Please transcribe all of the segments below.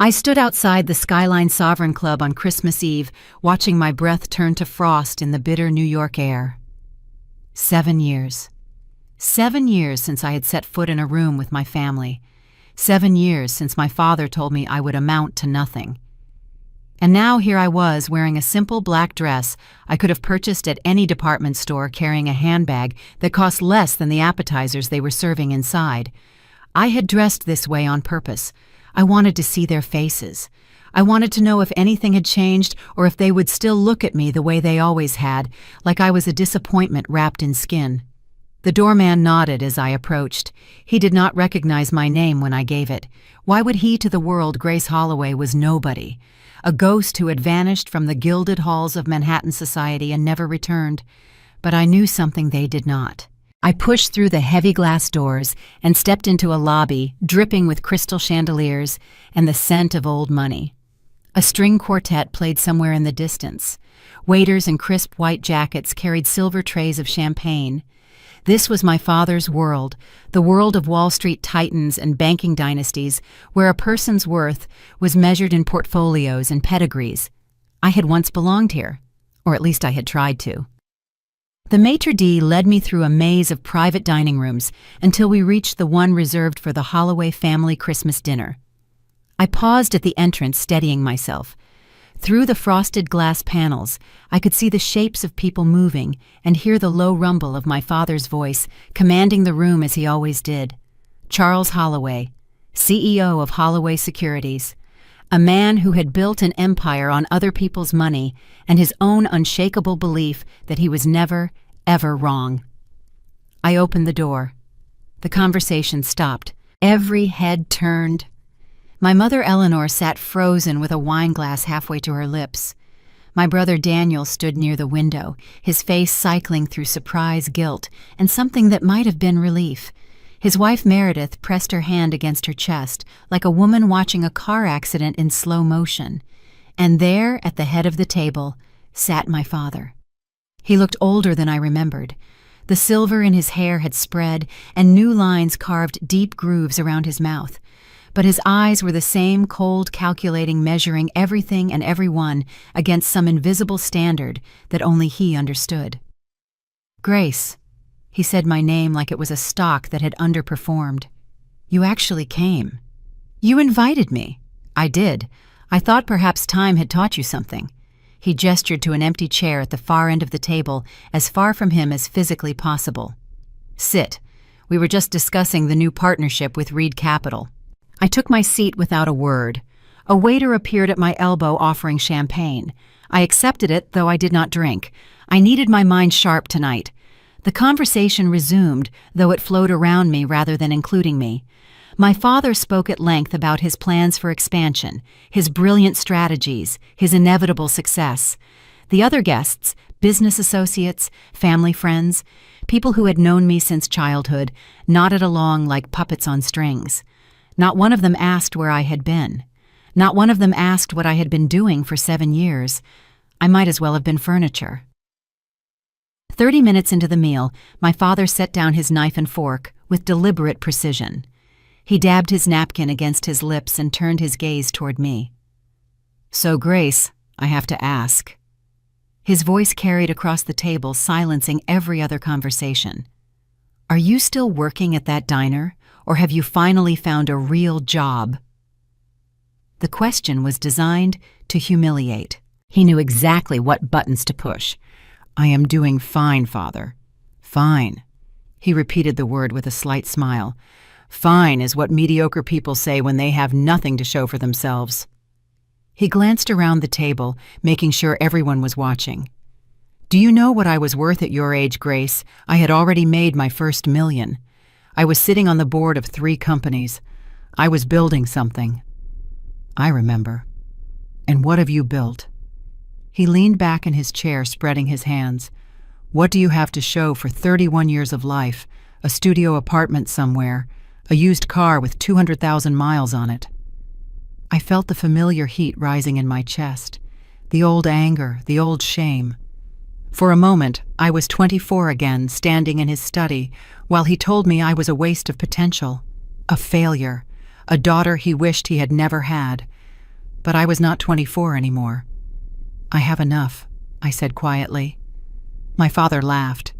I stood outside the Skyline Sovereign Club on Christmas Eve, watching my breath turn to frost in the bitter New York air. 7 years. 7 years since I had set foot in a room with my family. 7 years since my father told me I would amount to nothing. And now here I was wearing a simple black dress I could have purchased at any department store, carrying a handbag that cost less than the appetizers they were serving inside. I had dressed this way on purpose. I wanted to see their faces. I wanted to know if anything had changed or if they would still look at me the way they always had, like I was a disappointment wrapped in skin. The doorman nodded as I approached. He did not recognize my name when I gave it. Why would he to the world Grace Holloway was nobody? A ghost who had vanished from the gilded halls of Manhattan society and never returned. But I knew something they did not. I pushed through the heavy glass doors and stepped into a lobby dripping with crystal chandeliers and the scent of old money. A string quartet played somewhere in the distance. Waiters in crisp white jackets carried silver trays of champagne. This was my father's world, the world of Wall Street titans and banking dynasties, where a person's worth was measured in portfolios and pedigrees. I had once belonged here, or at least I had tried to. The maitre d' led me through a maze of private dining rooms until we reached the one reserved for the Holloway family Christmas dinner. I paused at the entrance, steadying myself. Through the frosted glass panels, I could see the shapes of people moving and hear the low rumble of my father's voice, commanding the room as he always did. Charles Holloway, CEO of Holloway Securities, a man who had built an empire on other people's money and his own unshakable belief that he was never, ever wrong. I opened the door. The conversation stopped. Every head turned. My mother Eleanor sat frozen with a wine glass halfway to her lips. My brother Daniel stood near the window, his face cycling through surprise, guilt, and something that might have been relief. His wife Meredith pressed her hand against her chest, like a woman watching a car accident in slow motion. And there, at the head of the table, sat my father. He looked older than I remembered. The silver in his hair had spread, and new lines carved deep grooves around his mouth. But his eyes were the same cold, calculating, measuring everything and everyone against some invisible standard that only he understood. "Grace," he said my name like it was a stock that had underperformed. "You actually came. You invited me." "I did. I thought perhaps time had taught you something." He gestured to an empty chair at the far end of the table, as far from him as physically possible. "Sit. We were just discussing the new partnership with Reed Capital." I took my seat without a word. A waiter appeared at my elbow offering champagne. I accepted it, though I did not drink. I needed my mind sharp tonight. The conversation resumed, though it flowed around me rather than including me. My father spoke at length about his plans for expansion, his brilliant strategies, his inevitable success. The other guests, business associates, family friends, people who had known me since childhood, nodded along like puppets on strings. Not one of them asked where I had been. Not one of them asked what I had been doing for 7 years. I might as well have been furniture. 30 minutes into the meal, my father set down his knife and fork with deliberate precision. He dabbed his napkin against his lips and turned his gaze toward me. "So, Grace, I have to ask." His voice carried across the table, silencing every other conversation. "Are you still working at that diner? Or have you finally found a real job?" The question was designed to humiliate. He knew exactly what buttons to push. "I am doing fine, Father. Fine." He repeated the word with a slight smile. "Fine is what mediocre people say when they have nothing to show for themselves." He glanced around the table, making sure everyone was watching. "Do you know what I was worth at your age, Grace? I had already made my first $1 million. I was sitting on the board of 3 companies. I was building something." "I remember." "And what have you built?" He leaned back in his chair, spreading his hands. "What do you have to show for 31 years of life, a studio apartment somewhere, a used car with 200,000 miles on it?" I felt the familiar heat rising in my chest, the old anger, the old shame. For a moment, I was 24 again, standing in his study, while he told me I was a waste of potential, a failure, a daughter he wished he had never had. But I was not 24 anymore. "I have enough," I said quietly. My father laughed.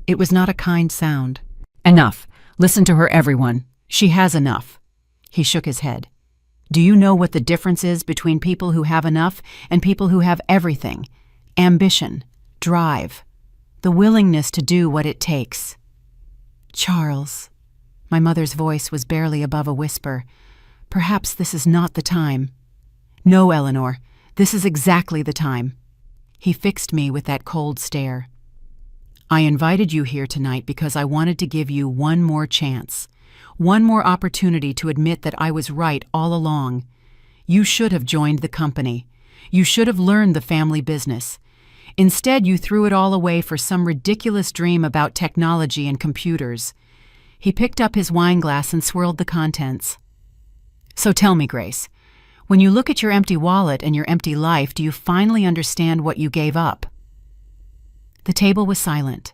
It was not a kind sound. "Enough. Listen to her, everyone. She has enough." He shook his head. "Do you know what the difference is between people who have enough and people who have everything? Ambition, drive, the willingness to do what it takes." "Charles," my mother's voice was barely above a whisper, "perhaps this is not the time." "No, Eleanor, this is exactly the time." He fixed me with that cold stare. "I invited you here tonight because I wanted to give you one more chance, one more opportunity to admit that I was right all along. You should have joined the company. You should have learned the family business. Instead, you threw it all away for some ridiculous dream about technology and computers." He picked up his wineglass and swirled the contents. "So tell me, Grace, when you look at your empty wallet and your empty life, do you finally understand what you gave up?" The table was silent.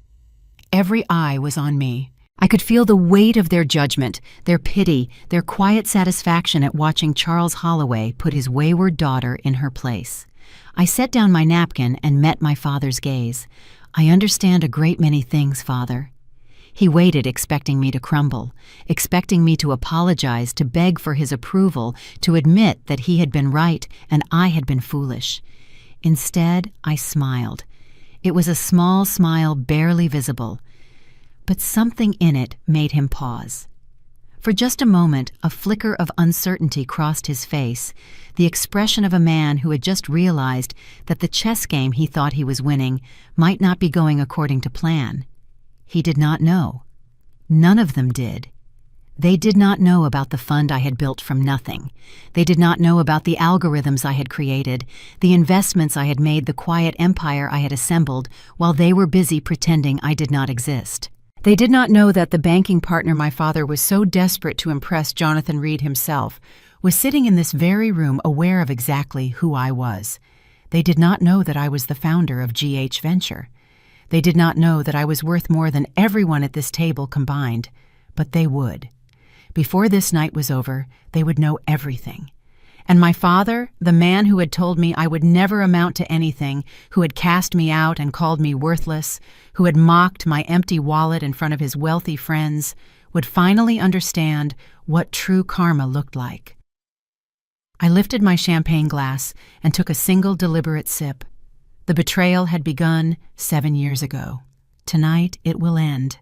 Every eye was on me. I could feel the weight of their judgment, their pity, their quiet satisfaction at watching Charles Holloway put his wayward daughter in her place. I set down my napkin and met my father's gaze. "I understand a great many things, Father." He waited, expecting me to crumble, expecting me to apologize, to beg for his approval, to admit that he had been right and I had been foolish. Instead, I smiled. It was a small smile, barely visible, but something in it made him pause. For just a moment, a flicker of uncertainty crossed his face, the expression of a man who had just realized that the chess game he thought he was winning might not be going according to plan. He did not know. None of them did. They did not know about the fund I had built from nothing. They did not know about the algorithms I had created, the investments I had made, the quiet empire I had assembled, while they were busy pretending I did not exist. They did not know that the banking partner my father was so desperate to impress Jonathan Reed himself was sitting in this very room aware of exactly who I was. They did not know that I was the founder of GH Venture. They did not know that I was worth more than everyone at this table combined, but they would. Before this night was over, they would know everything. And my father, the man who had told me I would never amount to anything, who had cast me out and called me worthless, who had mocked my empty wallet in front of his wealthy friends, would finally understand what true karma looked like. I lifted my champagne glass and took a single deliberate sip. The betrayal had begun 7 years ago. Tonight it will end.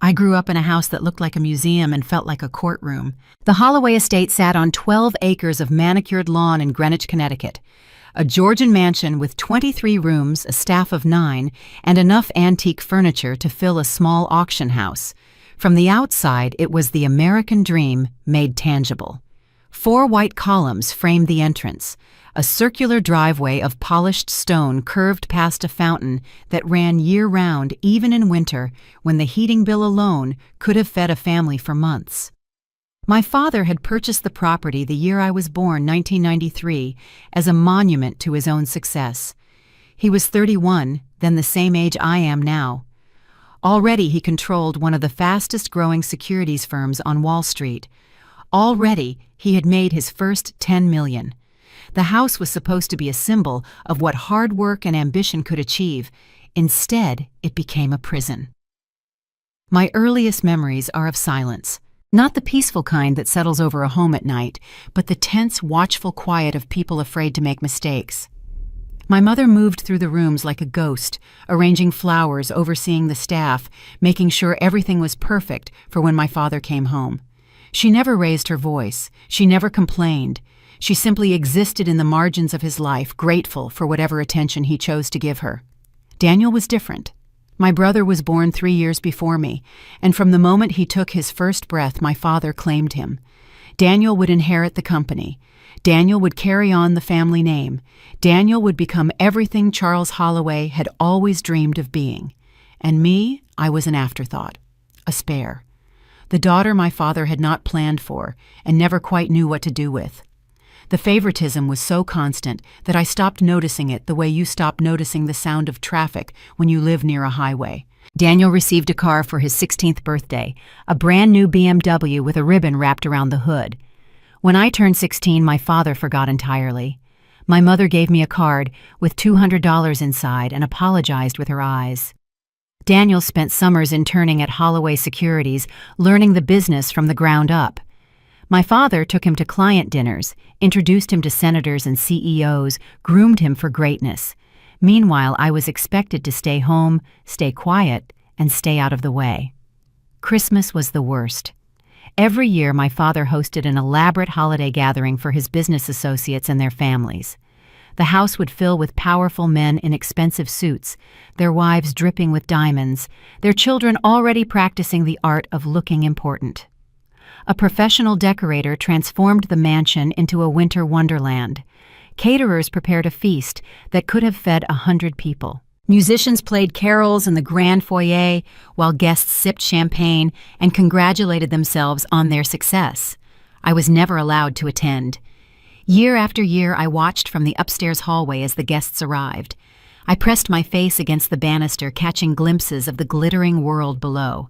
I grew up in a house that looked like a museum and felt like a courtroom. The Holloway estate sat on 12 acres of manicured lawn in Greenwich, Connecticut. A Georgian mansion with 23 rooms, a staff of 9, and enough antique furniture to fill a small auction house. From the outside, it was the American dream made tangible. 4 white columns framed the entrance. A circular driveway of polished stone curved past a fountain that ran year-round, even in winter, when the heating bill alone could have fed a family for months. My father had purchased the property the year I was born, 1993, as a monument to his own success. He was 31, then the same age I am now. Already he controlled one of the fastest-growing securities firms on Wall Street. Already he had made his first $10 million. The house was supposed to be a symbol of what hard work and ambition could achieve. Instead, it became a prison. My earliest memories are of silence. Not the peaceful kind that settles over a home at night, but the tense, watchful quiet of people afraid to make mistakes. My mother moved through the rooms like a ghost, arranging flowers, overseeing the staff, making sure everything was perfect for when my father came home. She never raised her voice. She never complained. She simply existed in the margins of his life, grateful for whatever attention he chose to give her. Daniel was different. My brother was born 3 years before me, and from the moment he took his first breath, my father claimed him. Daniel would inherit the company. Daniel would carry on the family name. Daniel would become everything Charles Holloway had always dreamed of being. And me, I was an afterthought, a spare. The daughter my father had not planned for and never quite knew what to do with. The favoritism was so constant that I stopped noticing it the way you stop noticing the sound of traffic when you live near a highway. Daniel received a car for his 16th birthday, a brand new BMW with a ribbon wrapped around the hood. When I turned 16, my father forgot entirely. My mother gave me a card with $200 inside and apologized with her eyes. Daniel spent summers interning at Holloway Securities, learning the business from the ground up. My father took him to client dinners, introduced him to senators and CEOs, groomed him for greatness. Meanwhile, I was expected to stay home, stay quiet, and stay out of the way. Christmas was the worst. Every year, my father hosted an elaborate holiday gathering for his business associates and their families. The house would fill with powerful men in expensive suits, their wives dripping with diamonds, their children already practicing the art of looking important. A professional decorator transformed the mansion into a winter wonderland. Caterers prepared a feast that could have fed 100 people. Musicians played carols in the grand foyer while guests sipped champagne and congratulated themselves on their success. I was never allowed to attend. Year after year, I watched from the upstairs hallway as the guests arrived. I pressed my face against the banister, catching glimpses of the glittering world below.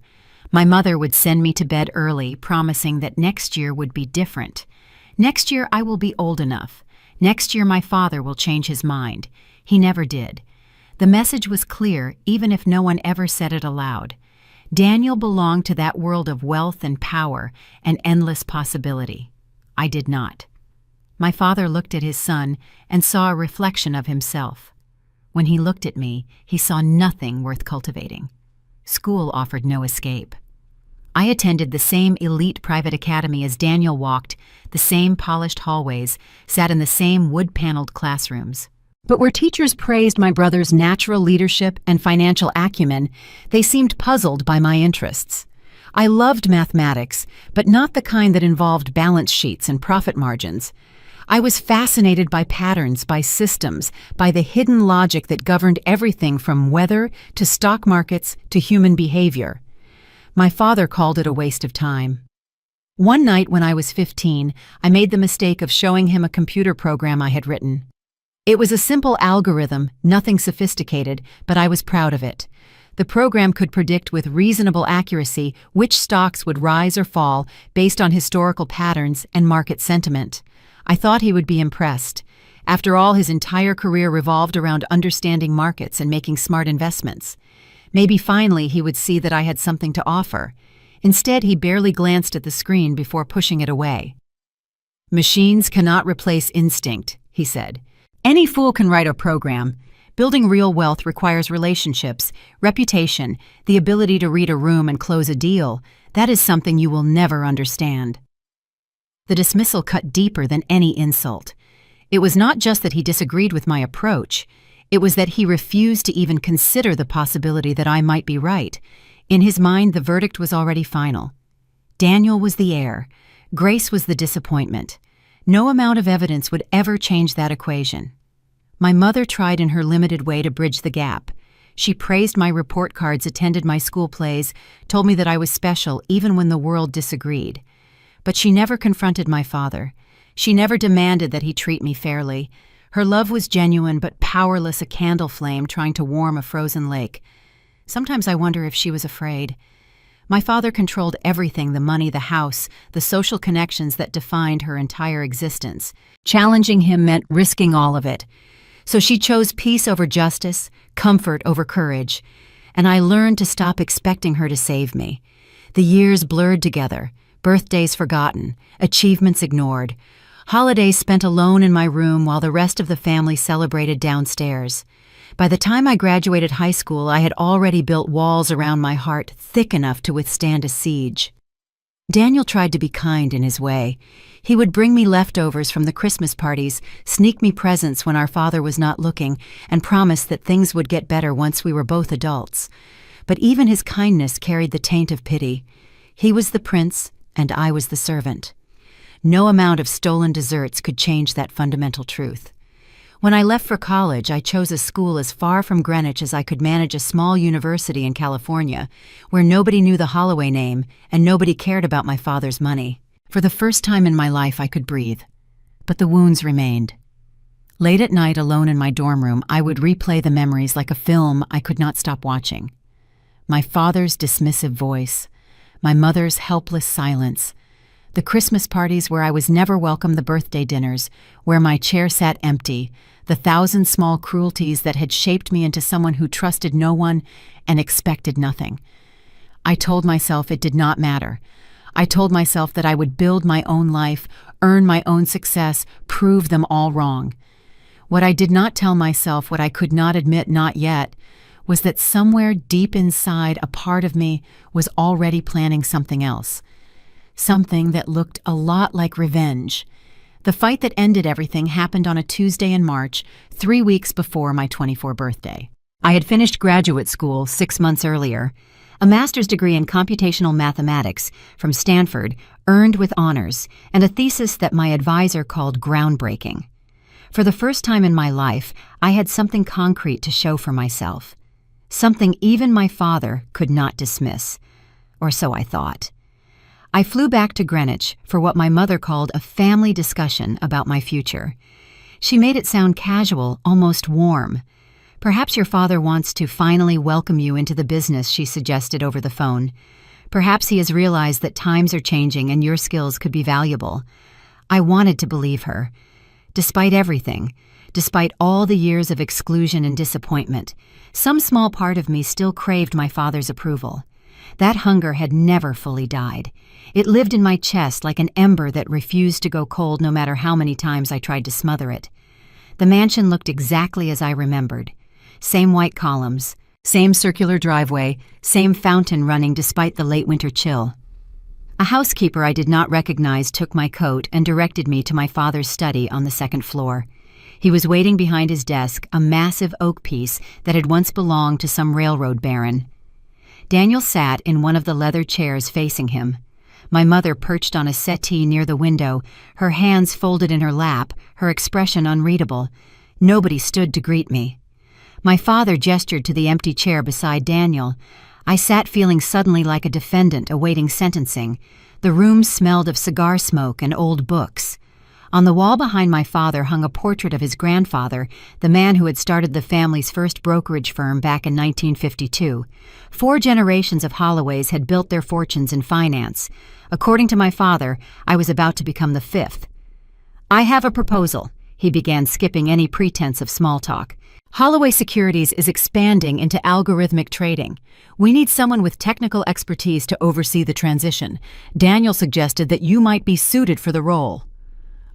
My mother would send me to bed early, promising that next year would be different. Next year, I will be old enough. Next year, my father will change his mind. He never did. The message was clear, even if no one ever said it aloud. Daniel belonged to that world of wealth and power and endless possibility. I did not. My father looked at his son and saw a reflection of himself. When he looked at me, he saw nothing worth cultivating. School offered no escape. I attended the same elite private academy as Daniel walked, the same polished hallways, sat in the same wood-paneled classrooms. But where teachers praised my brother's natural leadership and financial acumen, they seemed puzzled by my interests. I loved mathematics, but not the kind that involved balance sheets and profit margins. I was fascinated by patterns, by systems, by the hidden logic that governed everything from weather to stock markets to human behavior. My father called it a waste of time. One night when I was 15, I made the mistake of showing him a computer program I had written. It was a simple algorithm, nothing sophisticated, but I was proud of it. The program could predict with reasonable accuracy which stocks would rise or fall based on historical patterns and market sentiment. I thought he would be impressed. After all, his entire career revolved around understanding markets and making smart investments. Maybe finally he would see that I had something to offer. Instead, he barely glanced at the screen before pushing it away. "Machines cannot replace instinct," he said. "Any fool can write a program. Building real wealth requires relationships, reputation, the ability to read a room and close a deal. That is something you will never understand." The dismissal cut deeper than any insult. It was not just that he disagreed with my approach. It was that he refused to even consider the possibility that I might be right. In his mind, the verdict was already final. Daniel was the heir. Grace was the disappointment. No amount of evidence would ever change that equation. My mother tried in her limited way to bridge the gap. She praised my report cards, attended my school plays, told me that I was special even when the world disagreed. But she never confronted my father. She never demanded that he treat me fairly. Her love was genuine but powerless, a candle flame trying to warm a frozen lake. Sometimes I wonder if she was afraid. My father controlled everything, the money, the house, the social connections that defined her entire existence. Challenging him meant risking all of it. So she chose peace over justice, comfort over courage. And I learned to stop expecting her to save me. The years blurred together, birthdays forgotten, achievements ignored. Holidays spent alone in my room while the rest of the family celebrated downstairs. By the time I graduated high school, I had already built walls around my heart thick enough to withstand a siege. Daniel tried to be kind in his way. He would bring me leftovers from the Christmas parties, sneak me presents when our father was not looking, and promise that things would get better once we were both adults. But even his kindness carried the taint of pity. He was the prince, and I was the servant. No amount of stolen desserts could change that fundamental truth. When I left for college, I chose a school as far from Greenwich as I could manage, a small university in California, where nobody knew the Holloway name and nobody cared about my father's money. For the first time in my life, I could breathe. But the wounds remained. Late at night, alone in my dorm room, I would replay the memories like a film I could not stop watching. My father's dismissive voice, my mother's helpless silence, The Christmas parties where I was never welcome, the birthday dinners, where my chair sat empty, the thousand small cruelties that had shaped me into someone who trusted no one and expected nothing. I told myself it did not matter. I told myself that I would build my own life, earn my own success, prove them all wrong. What I did not tell myself, what I could not admit not yet, was that somewhere deep inside a part of me was already planning something else. Something that looked a lot like revenge. The fight that ended everything happened on a Tuesday in March, 3 weeks before my 24th birthday. I had finished graduate school 6 months earlier, a master's degree in computational mathematics from Stanford, earned with honors, and a thesis that my advisor called groundbreaking. For the first time in my life, I had something concrete to show for myself. Something even my father could not dismiss. Or so I thought. I flew back to Greenwich for what my mother called a family discussion about my future. She made it sound casual, almost warm. "Perhaps your father wants to finally welcome you into the business," she suggested over the phone. "Perhaps he has realized that times are changing and your skills could be valuable." I wanted to believe her. Despite everything, despite all the years of exclusion and disappointment, some small part of me still craved my father's approval. That hunger had never fully died. It lived in my chest like an ember that refused to go cold no matter how many times I tried to smother it. The mansion looked exactly as I remembered. Same white columns, same circular driveway, same fountain running despite the late winter chill. A housekeeper I did not recognize took my coat and directed me to my father's study on the second floor. He was waiting behind his desk, a massive oak piece that had once belonged to some railroad baron. Daniel sat in one of the leather chairs facing him. My mother perched on a settee near the window, her hands folded in her lap, her expression unreadable. Nobody stood to greet me. My father gestured to the empty chair beside Daniel. I sat feeling suddenly like a defendant awaiting sentencing. The room smelled of cigar smoke and old books. On the wall behind my father hung a portrait of his grandfather, the man who had started the family's first brokerage firm back in 1952. 4 generations of Holloways had built their fortunes in finance. According to my father, I was about to become the 5th. "I have a proposal," he began, skipping any pretense of small talk. "Holloway Securities is expanding into algorithmic trading. We need someone with technical expertise to oversee the transition. Daniel suggested that you might be suited for the role."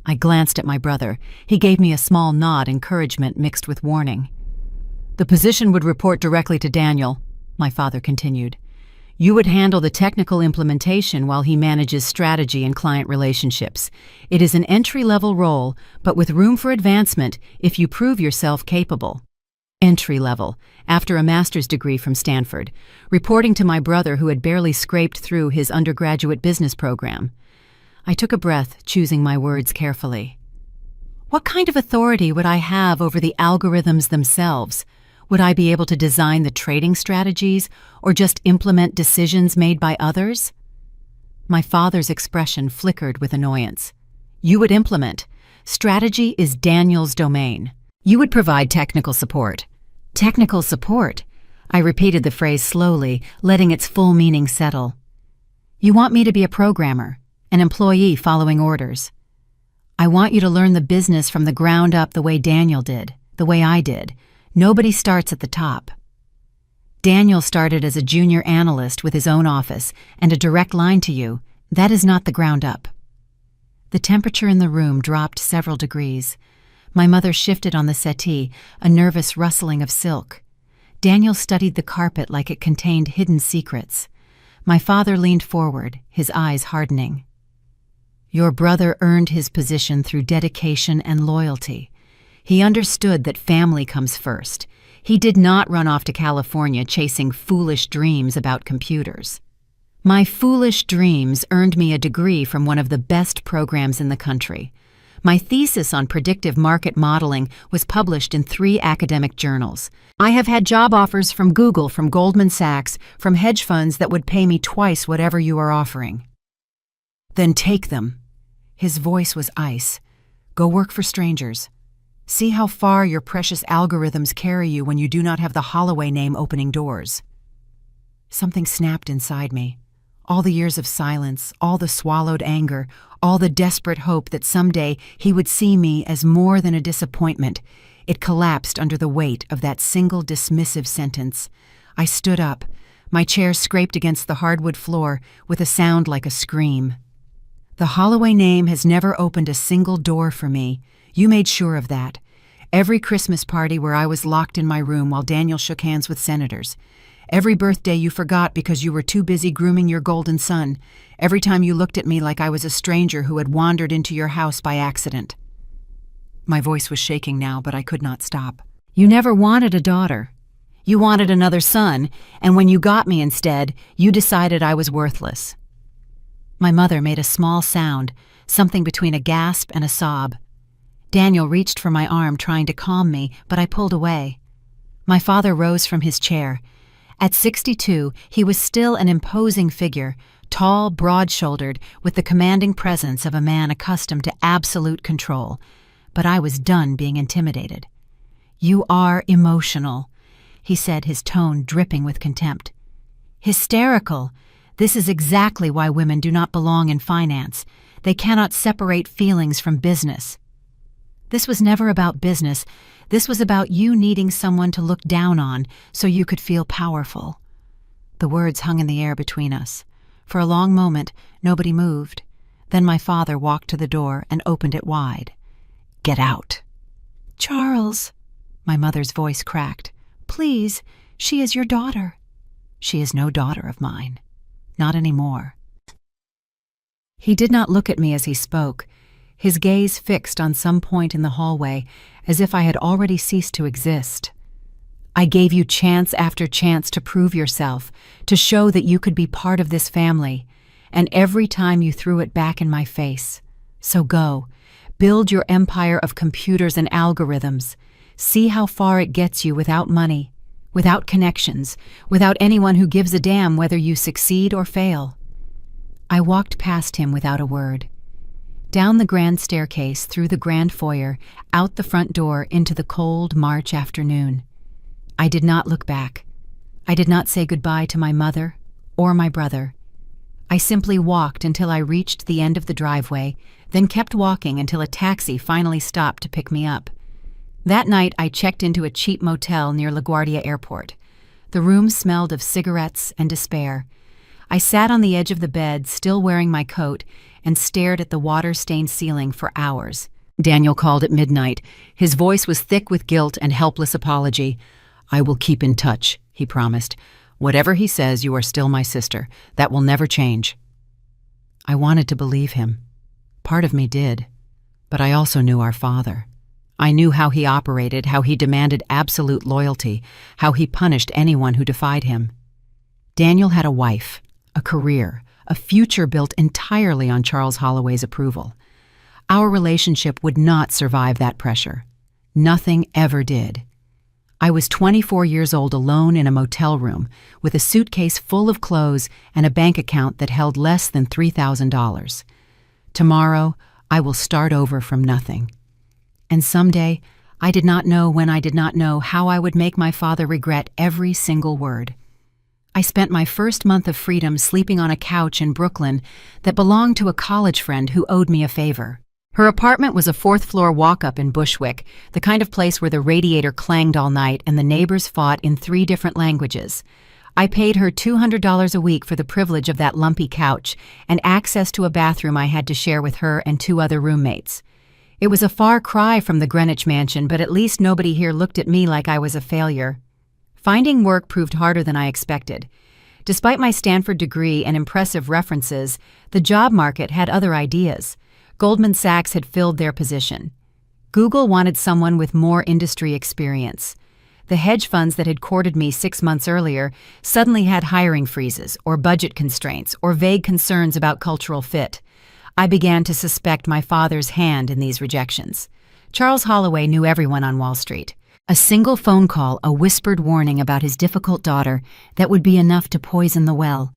I glanced at my brother. He gave me a small nod, encouragement mixed with warning. "The position would report directly to Daniel," my father continued. "You would handle the technical implementation while he manages strategy and client relationships. It is an entry-level role, but with room for advancement if you prove yourself capable." Entry-level, after a master's degree from Stanford, reporting to my brother who had barely scraped through his undergraduate business program. I took a breath, choosing my words carefully. What kind of authority would I have over the algorithms themselves? Would I be able to design the trading strategies or just implement decisions made by others? My father's expression flickered with annoyance. "You would implement. Strategy is Daniel's domain. You would provide technical support." "Technical support?" I repeated the phrase slowly, letting its full meaning settle. "You want me to be a programmer, an employee following orders. I want you to learn the business from the ground up the way Daniel did, the way I did. Nobody starts at the top." Daniel started as a junior analyst with his own office and a direct line to you. That is not the ground up. The temperature in the room dropped several degrees. My mother shifted on the settee, a nervous rustling of silk. Daniel studied the carpet like it contained hidden secrets. My father leaned forward, his eyes hardening. "Your brother earned his position through dedication and loyalty. He understood that family comes first. He did not run off to California chasing foolish dreams about computers. My foolish dreams earned me a degree from one of the best programs in the country. My thesis on predictive market modeling was published in 3 academic journals. I have had job offers from Google, from Goldman Sachs, from hedge funds that would pay me twice whatever you are offering." "Then take them." His voice was ice. "Go work for strangers. See how far your precious algorithms carry you when you do not have the Holloway name opening doors." Something snapped inside me. All the years of silence, all the swallowed anger, all the desperate hope that someday he would see me as more than a disappointment. It collapsed under the weight of that single dismissive sentence. I stood up. My chair scraped against the hardwood floor with a sound like a scream. The Holloway name has never opened a single door for me. You made sure of that. Every Christmas party where I was locked in my room while Daniel shook hands with senators. Every birthday you forgot because you were too busy grooming your golden son. Every time you looked at me like I was a stranger who had wandered into your house by accident. My voice was shaking now, but I could not stop. You never wanted a daughter. You wanted another son, and when you got me instead, you decided I was worthless. My mother made a small sound, something between a gasp and a sob. Daniel reached for my arm, trying to calm me, but I pulled away. My father rose from his chair. At 62, he was still an imposing figure, tall, broad-shouldered, with the commanding presence of a man accustomed to absolute control. But I was done being intimidated. "You are emotional," he said, his tone dripping with contempt. "Hysterical. This is exactly why women do not belong in finance. They cannot separate feelings from business." This was never about business. This was about you needing someone to look down on so you could feel powerful. The words hung in the air between us. For a long moment, nobody moved. Then my father walked to the door and opened it wide. "Get out." "Charles," my mother's voice cracked. "Please, she is your daughter." "She is no daughter of mine. Not anymore." He did not look at me as he spoke, his gaze fixed on some point in the hallway, as if I had already ceased to exist. "I gave you chance after chance to prove yourself, to show that you could be part of this family, and every time you threw it back in my face. So go. Build your empire of computers and algorithms. See how far it gets you without money, without connections, without anyone who gives a damn whether you succeed or fail." I walked past him without a word. Down the grand staircase, through the grand foyer, out the front door into the cold March afternoon. I did not look back. I did not say goodbye to my mother or my brother. I simply walked until I reached the end of the driveway, then kept walking until a taxi finally stopped to pick me up. That night, I checked into a cheap motel near LaGuardia Airport. The room smelled of cigarettes and despair. I sat on the edge of the bed, still wearing my coat, and stared at the water-stained ceiling for hours. Daniel called at midnight. His voice was thick with guilt and helpless apology. "I will keep in touch," he promised. "Whatever he says, you are still my sister. That will never change." I wanted to believe him. Part of me did. But I also knew our father. I knew how he operated, how he demanded absolute loyalty, how he punished anyone who defied him. Daniel had a wife, a career, a future built entirely on Charles Holloway's approval. Our relationship would not survive that pressure. Nothing ever did. I was 24 years old, alone in a motel room, with a suitcase full of clothes and a bank account that held less than $3,000. Tomorrow, I will start over from nothing. And someday, I did not know when I did not know how I would make my father regret every single word. I spent my first month of freedom sleeping on a couch in Brooklyn that belonged to a college friend who owed me a favor. Her apartment was a fourth-floor walk-up in Bushwick, the kind of place where the radiator clanged all night and the neighbors fought in 3 different languages. I paid her $200 a week for the privilege of that lumpy couch and access to a bathroom I had to share with her and 2 other roommates. It was a far cry from the Greenwich mansion, but at least nobody here looked at me like I was a failure. Finding work proved harder than I expected. Despite my Stanford degree and impressive references, the job market had other ideas. Goldman Sachs had filled their position. Google wanted someone with more industry experience. The hedge funds that had courted me 6 months earlier suddenly had hiring freezes or budget constraints or vague concerns about cultural fit. I began to suspect my father's hand in these rejections. Charles Holloway knew everyone on Wall Street. A single phone call, a whispered warning about his difficult daughter, that would be enough to poison the well.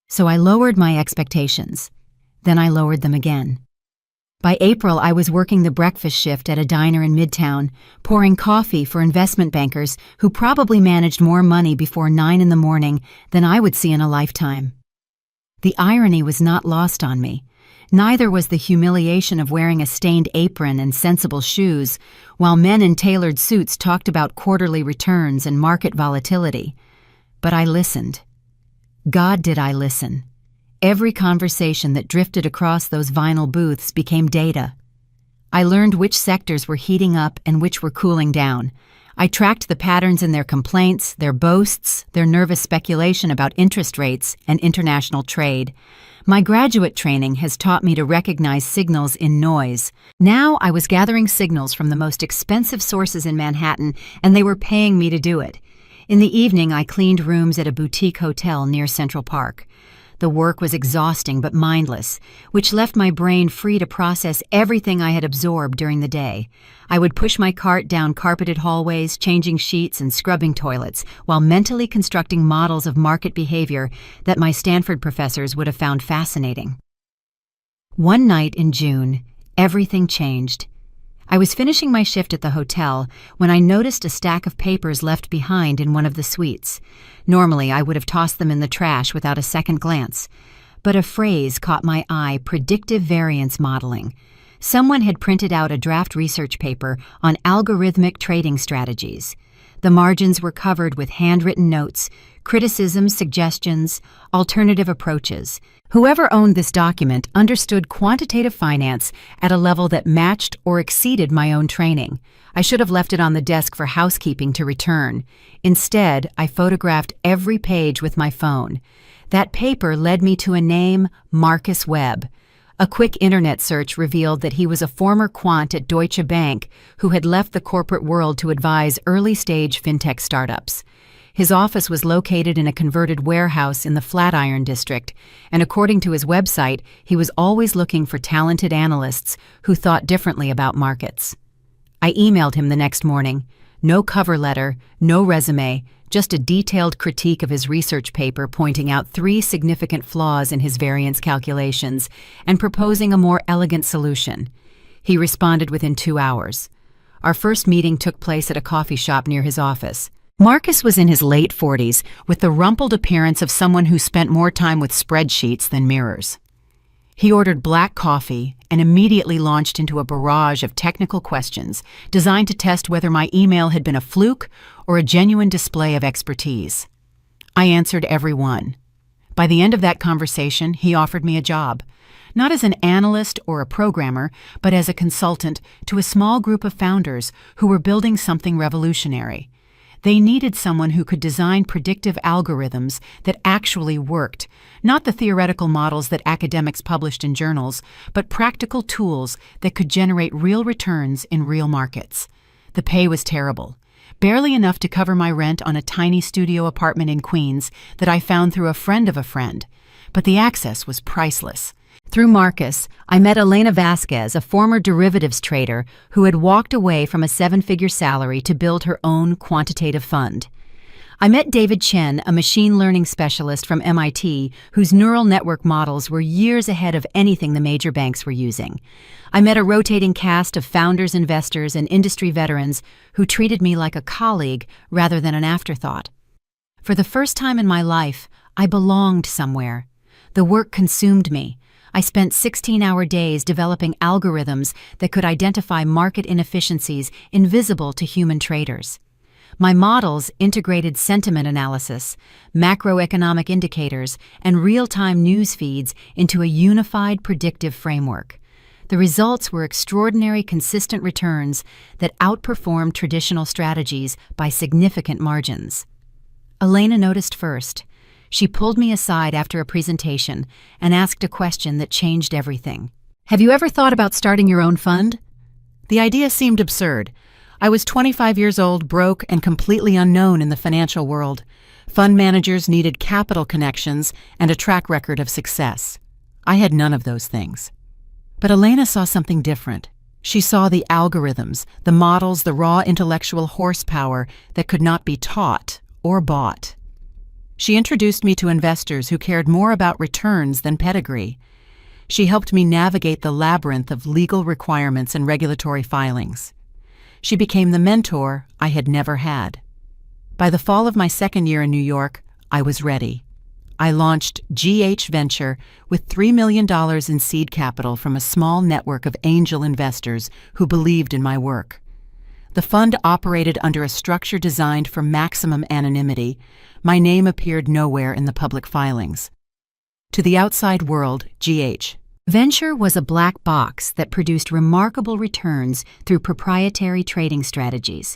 So I lowered my expectations. Then I lowered them again. By April, I was working the breakfast shift at a diner in Midtown, pouring coffee for investment bankers who probably managed more money before 9 in the morning than I would see in a lifetime. The irony was not lost on me. Neither was the humiliation of wearing a stained apron and sensible shoes, while men in tailored suits talked about quarterly returns and market volatility. But I listened. God, did I listen. Every conversation that drifted across those vinyl booths became data. I learned which sectors were heating up and which were cooling down. I tracked the patterns in their complaints, their boasts, their nervous speculation about interest rates and international trade. My graduate training has taught me to recognize signals in noise. Now I was gathering signals from the most expensive sources in Manhattan, and they were paying me to do it. In the evening, I cleaned rooms at a boutique hotel near Central Park. The work was exhausting but mindless, which left my brain free to process everything I had absorbed during the day. I would push my cart down carpeted hallways, changing sheets and scrubbing toilets, while mentally constructing models of market behavior that my Stanford professors would have found fascinating. One night in June, everything changed. I was finishing my shift at the hotel when I noticed a stack of papers left behind in one of the suites. Normally, I would have tossed them in the trash without a second glance. But a phrase caught my eye: predictive variance modeling. Someone had printed out a draft research paper on algorithmic trading strategies. The margins were covered with handwritten notes, criticisms, suggestions, alternative approaches. Whoever owned this document understood quantitative finance at a level that matched or exceeded my own training. I should have left it on the desk for housekeeping to return. Instead, I photographed every page with my phone. That paper led me to a name: Marcus Webb. A quick internet search revealed that he was a former quant at Deutsche Bank who had left the corporate world to advise early-stage fintech startups. His office was located in a converted warehouse in the Flatiron district, and according to his website, he was always looking for talented analysts who thought differently about markets. I emailed him the next morning. No cover letter, no resume, just a detailed critique of his research paper pointing out 3 significant flaws in his variance calculations and proposing a more elegant solution. He responded within 2 hours. Our first meeting took place at a coffee shop near his office. Marcus was in his late 40s, with the rumpled appearance of someone who spent more time with spreadsheets than mirrors. He ordered black coffee and immediately launched into a barrage of technical questions designed to test whether my email had been a fluke or a genuine display of expertise. I answered every one. By the end of that conversation, he offered me a job, not as an analyst or a programmer, but as a consultant to a small group of founders who were building something revolutionary. They needed someone who could design predictive algorithms that actually worked, not the theoretical models that academics published in journals, but practical tools that could generate real returns in real markets. The pay was terrible, barely enough to cover my rent on a tiny studio apartment in Queens that I found through a friend of a friend, but the access was priceless. Through Marcus, I met Elena Vasquez, a former derivatives trader who had walked away from a 7-figure salary to build her own quantitative fund. I met David Chen, a machine learning specialist from MIT whose neural network models were years ahead of anything the major banks were using. I met a rotating cast of founders, investors, and industry veterans who treated me like a colleague rather than an afterthought. For the first time in my life, I belonged somewhere. The work consumed me. I spent 16-hour days developing algorithms that could identify market inefficiencies invisible to human traders. My models integrated sentiment analysis, macroeconomic indicators, and real-time news feeds into a unified predictive framework. The results were extraordinary, consistent returns that outperformed traditional strategies by significant margins. Elena noticed first. She pulled me aside after a presentation and asked a question that changed everything. "Have you ever thought about starting your own fund?" The idea seemed absurd. I was 25 years old, broke, and completely unknown in the financial world. Fund managers needed capital connections and a track record of success. I had none of those things. But Elena saw something different. She saw the algorithms, the models, the raw intellectual horsepower that could not be taught or bought. She introduced me to investors who cared more about returns than pedigree. She helped me navigate the labyrinth of legal requirements and regulatory filings. She became the mentor I had never had. By the fall of my second year in New York, I was ready. I launched GH Venture with $3 million in seed capital from a small network of angel investors who believed in my work. The fund operated under a structure designed for maximum anonymity. My name appeared nowhere in the public filings. To the outside world, GH Venture was a black box that produced remarkable returns through proprietary trading strategies.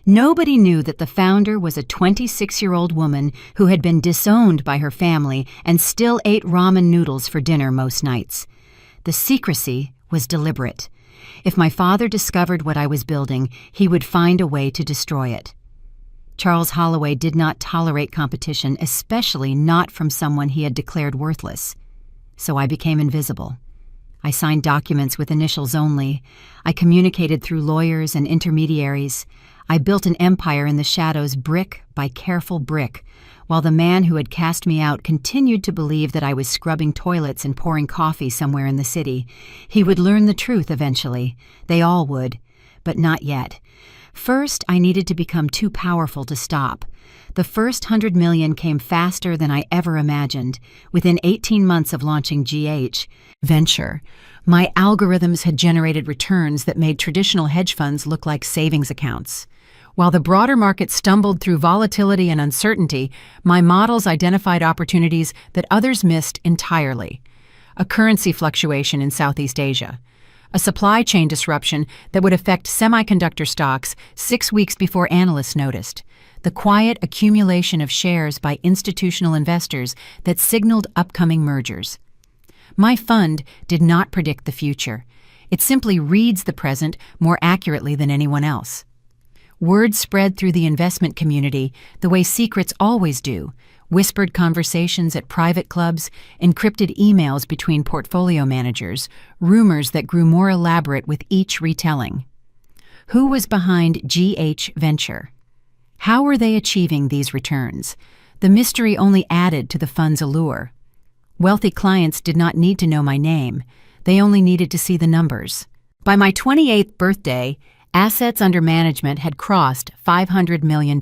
Nobody knew that the founder was a 26-year-old woman who had been disowned by her family and still ate ramen noodles for dinner most nights. The secrecy was deliberate. If my father discovered what I was building, he would find a way to destroy it. Charles Holloway did not tolerate competition, especially not from someone he had declared worthless. So I became invisible. I signed documents with initials only. I communicated through lawyers and intermediaries. I built an empire in the shadows, brick by careful brick, while the man who had cast me out continued to believe that I was scrubbing toilets and pouring coffee somewhere in the city. He would learn the truth eventually. They all would, but not yet. First, I needed to become too powerful to stop. The first $100 million came faster than I ever imagined. Within 18 months of launching GH Venture, my algorithms had generated returns that made traditional hedge funds look like savings accounts. While the broader market stumbled through volatility and uncertainty, my models identified opportunities that others missed entirely. A currency fluctuation in Southeast Asia, a supply chain disruption that would affect semiconductor stocks 6 weeks before analysts noticed, the quiet accumulation of shares by institutional investors that signaled upcoming mergers. My fund did not predict the future. It simply reads the present more accurately than anyone else. Word spread through the investment community the way secrets always do, whispered conversations at private clubs, encrypted emails between portfolio managers, rumors that grew more elaborate with each retelling. Who was behind GH Venture? How were they achieving these returns? The mystery only added to the fund's allure. Wealthy clients did not need to know my name. They only needed to see the numbers. By my 28th birthday, assets under management had crossed $500 million.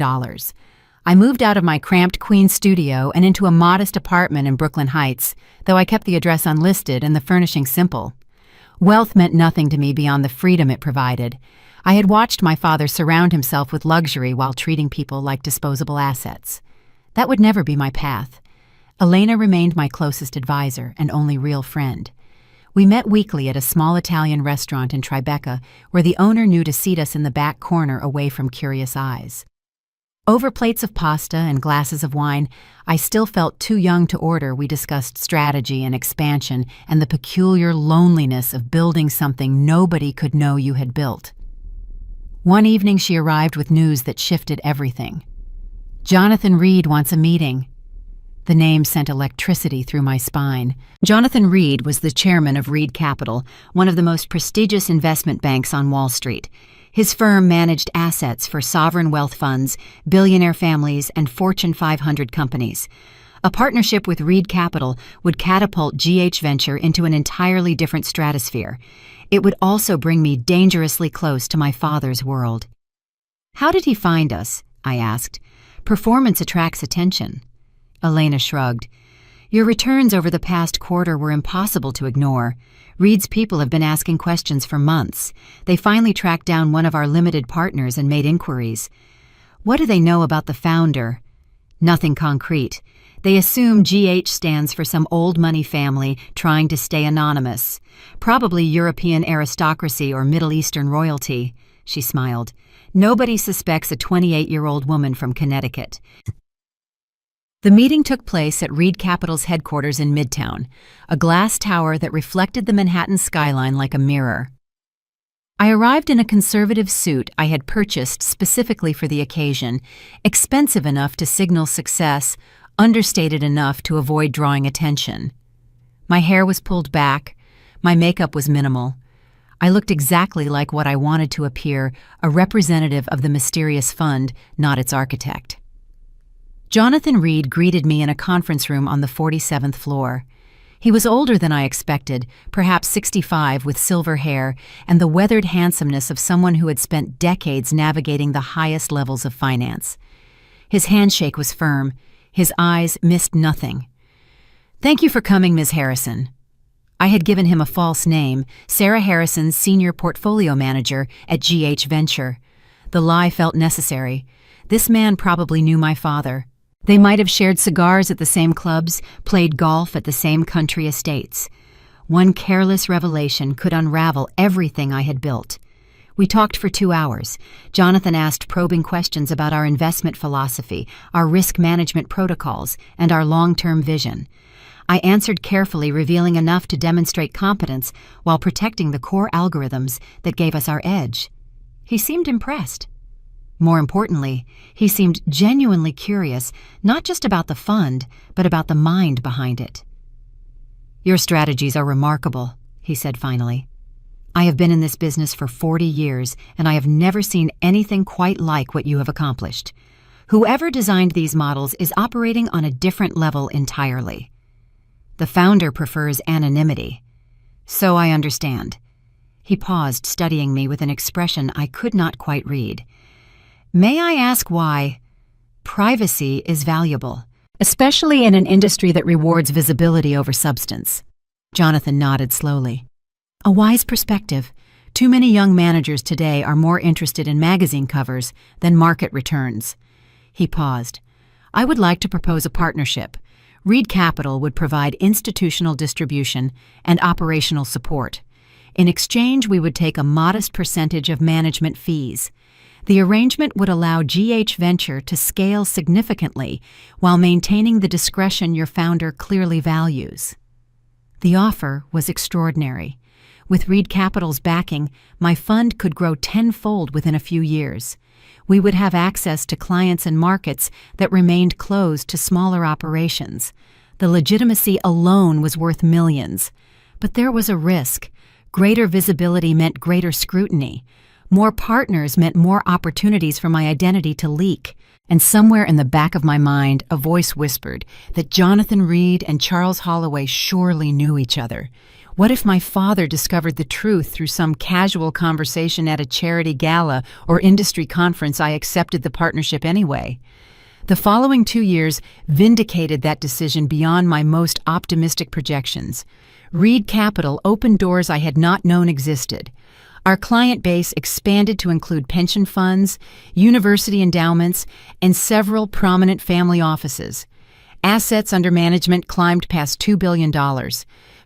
I moved out of my cramped Queens studio and into a modest apartment in Brooklyn Heights, though I kept the address unlisted and the furnishing simple. Wealth meant nothing to me beyond the freedom it provided. I had watched my father surround himself with luxury while treating people like disposable assets. That would never be my path. Elena remained my closest advisor and only real friend. We met weekly at a small Italian restaurant in Tribeca, where the owner knew to seat us in the back corner away from curious eyes. Over plates of pasta and glasses of wine, I still felt too young to order. We discussed strategy and expansion and the peculiar loneliness of building something nobody could know you had built. One evening she arrived with news that shifted everything. "Jonathan Reed wants a meeting." The name sent electricity through my spine. Jonathan Reed was the chairman of Reed Capital, one of the most prestigious investment banks on Wall Street. His firm managed assets for sovereign wealth funds, billionaire families, and Fortune 500 companies. A partnership with Reed Capital would catapult GH Venture into an entirely different stratosphere. It would also bring me dangerously close to my father's world. "How did he find us?" I asked. "Performance attracts attention." Elena shrugged. "Your returns over the past quarter were impossible to ignore. Reed's people have been asking questions for months. They finally tracked down one of our limited partners and made inquiries. What do they know about the founder?" "Nothing concrete. They assume GH stands for some old money family trying to stay anonymous. Probably European aristocracy or Middle Eastern royalty." She smiled. "Nobody suspects a 28-year-old woman from Connecticut." The meeting took place at Reed Capital's headquarters in Midtown, a glass tower that reflected the Manhattan skyline like a mirror. I arrived in a conservative suit I had purchased specifically for the occasion, expensive enough to signal success, understated enough to avoid drawing attention. My hair was pulled back, my makeup was minimal. I looked exactly like what I wanted to appear, a representative of the mysterious fund, not its architect. Jonathan Reed greeted me in a conference room on the 47th floor. He was older than I expected, perhaps 65, with silver hair and the weathered handsomeness of someone who had spent decades navigating the highest levels of finance. His handshake was firm, His eyes missed nothing. "Thank you for coming, Ms. Harrison." I had given him a false name, Sarah Harrison, Senior Portfolio Manager at GH Venture. The lie felt necessary. This man probably knew my father. They might have shared cigars at the same clubs, played golf at the same country estates. One careless revelation could unravel everything I had built. We talked for 2 hours. Jonathan asked probing questions about our investment philosophy, our risk management protocols, and our long-term vision. I answered carefully, revealing enough to demonstrate competence while protecting the core algorithms that gave us our edge. He seemed impressed. More importantly, he seemed genuinely curious, not just about the fund, but about the mind behind it. "Your strategies are remarkable," he said finally. "I have been in this business for 40 years, and I have never seen anything quite like what you have accomplished. Whoever designed these models is operating on a different level entirely. The founder prefers anonymity. So I understand." He paused, studying me with an expression I could not quite read. "May I ask why?" "Privacy is valuable, especially in an industry that rewards visibility over substance." Jonathan nodded slowly. "A wise perspective. Too many young managers today are more interested in magazine covers than market returns." He paused. "I would like to propose a partnership. Reed Capital would provide institutional distribution and operational support. In exchange, we would take a modest percentage of management fees. The arrangement would allow GH Venture to scale significantly while maintaining the discretion your founder clearly values." The offer was extraordinary. With Reed Capital's backing, my fund could grow tenfold within a few years. We would have access to clients and markets that remained closed to smaller operations. The legitimacy alone was worth millions. But there was a risk. Greater visibility meant greater scrutiny. More partners meant more opportunities for my identity to leak. And somewhere in the back of my mind, a voice whispered that Jonathan Reed and Charles Holloway surely knew each other. What if my father discovered the truth through some casual conversation at a charity gala or industry conference? I accepted the partnership anyway. The following 2 years vindicated that decision beyond my most optimistic projections. Reed Capital opened doors I had not known existed. Our client base expanded to include pension funds, university endowments, and several prominent family offices. Assets under management climbed past $2 billion.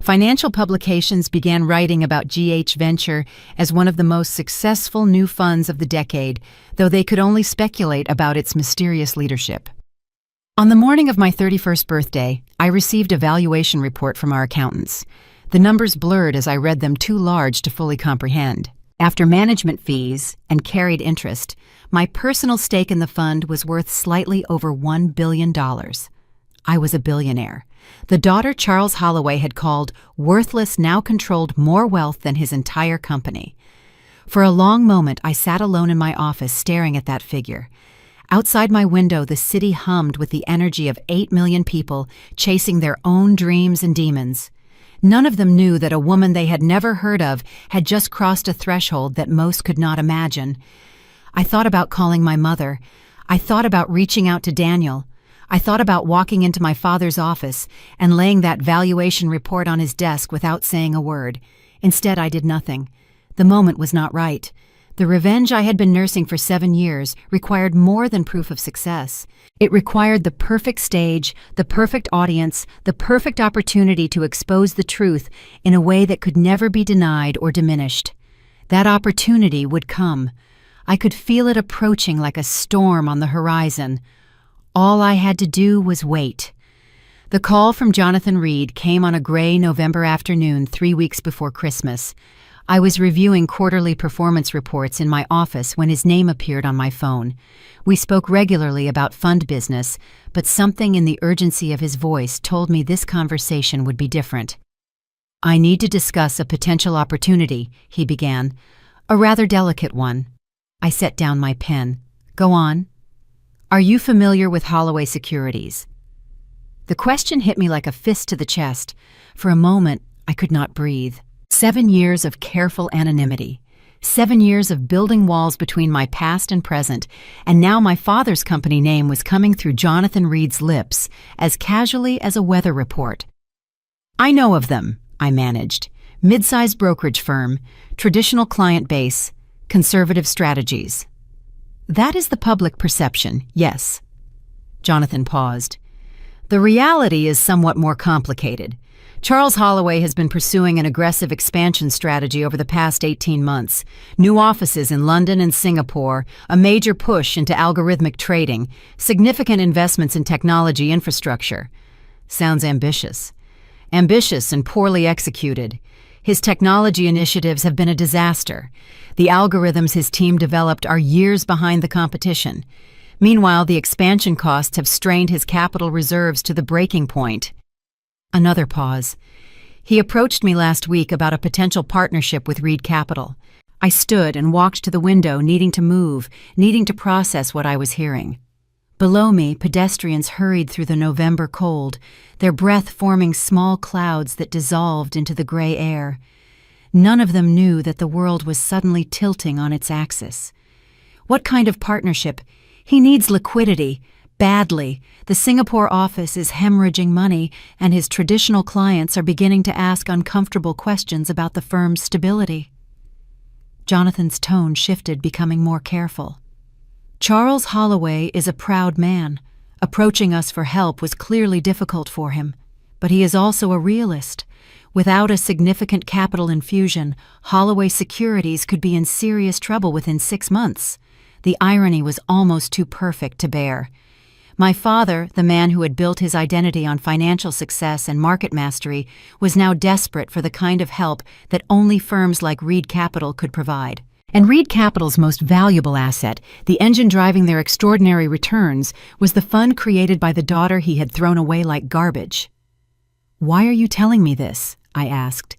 Financial publications began writing about GH Venture as one of the most successful new funds of the decade, though they could only speculate about its mysterious leadership. On the morning of my 31st birthday, I received a valuation report from our accountants. The numbers blurred as I read them, too large to fully comprehend. After management fees and carried interest, my personal stake in the fund was worth slightly over $1 billion. I was a billionaire. The daughter Charles Holloway had called "Worthless" now controlled more wealth than his entire company. For a long moment, I sat alone in my office staring at that figure. Outside my window, the city hummed with the energy of 8 million people chasing their own dreams and demons. None of them knew that a woman they had never heard of had just crossed a threshold that most could not imagine. I thought about calling my mother. I thought about reaching out to Daniel. I thought about walking into my father's office and laying that valuation report on his desk without saying a word. Instead, I did nothing. The moment was not right. The revenge I had been nursing for 7 years required more than proof of success. It required the perfect stage, the perfect audience, the perfect opportunity to expose the truth in a way that could never be denied or diminished. That opportunity would come. I could feel it approaching like a storm on the horizon. All I had to do was wait. The call from Jonathan Reed came on a gray November afternoon 3 weeks before Christmas. I was reviewing quarterly performance reports in my office when his name appeared on my phone. We spoke regularly about fund business, but something in the urgency of his voice told me this conversation would be different. "I need to discuss a potential opportunity," he began. "A rather delicate one." I set down my pen. "Go on." "Are you familiar with Holloway Securities?" The question hit me like a fist to the chest. For a moment, I could not breathe. 7 years of careful anonymity. 7 years of building walls between my past and present, and now my father's company name was coming through Jonathan Reed's lips as casually as a weather report. "I know of them," I managed. "Mid-sized brokerage firm, traditional client base, conservative strategies." "That is the public perception, yes." Jonathan paused. "The reality is somewhat more complicated. Charles Holloway has been pursuing an aggressive expansion strategy over the past 18 months. New offices in London and Singapore, a major push into algorithmic trading, significant investments in technology infrastructure. Sounds ambitious. Ambitious and poorly executed. His technology initiatives have been a disaster. The algorithms his team developed are years behind the competition. Meanwhile, the expansion costs have strained his capital reserves to the breaking point." Another pause. "He approached me last week about a potential partnership with Reed Capital." I stood and walked to the window, needing to move, needing to process what I was hearing. Below me, pedestrians hurried through the November cold, their breath forming small clouds that dissolved into the gray air. None of them knew that the world was suddenly tilting on its axis. What kind of partnership? He needs liquidity. Badly. The Singapore office is hemorrhaging money, and his traditional clients are beginning to ask uncomfortable questions about the firm's stability. Jonathan's tone shifted, becoming more careful. "Charles Holloway is a proud man. Approaching us for help was clearly difficult for him. But he is also a realist. Without a significant capital infusion, Holloway Securities could be in serious trouble within 6 months." The irony was almost too perfect to bear. My father, the man who had built his identity on financial success and market mastery, was now desperate for the kind of help that only firms like Reed Capital could provide. And Reed Capital's most valuable asset, the engine driving their extraordinary returns, was the fund created by the daughter he had thrown away like garbage. "Why are you telling me this?" I asked.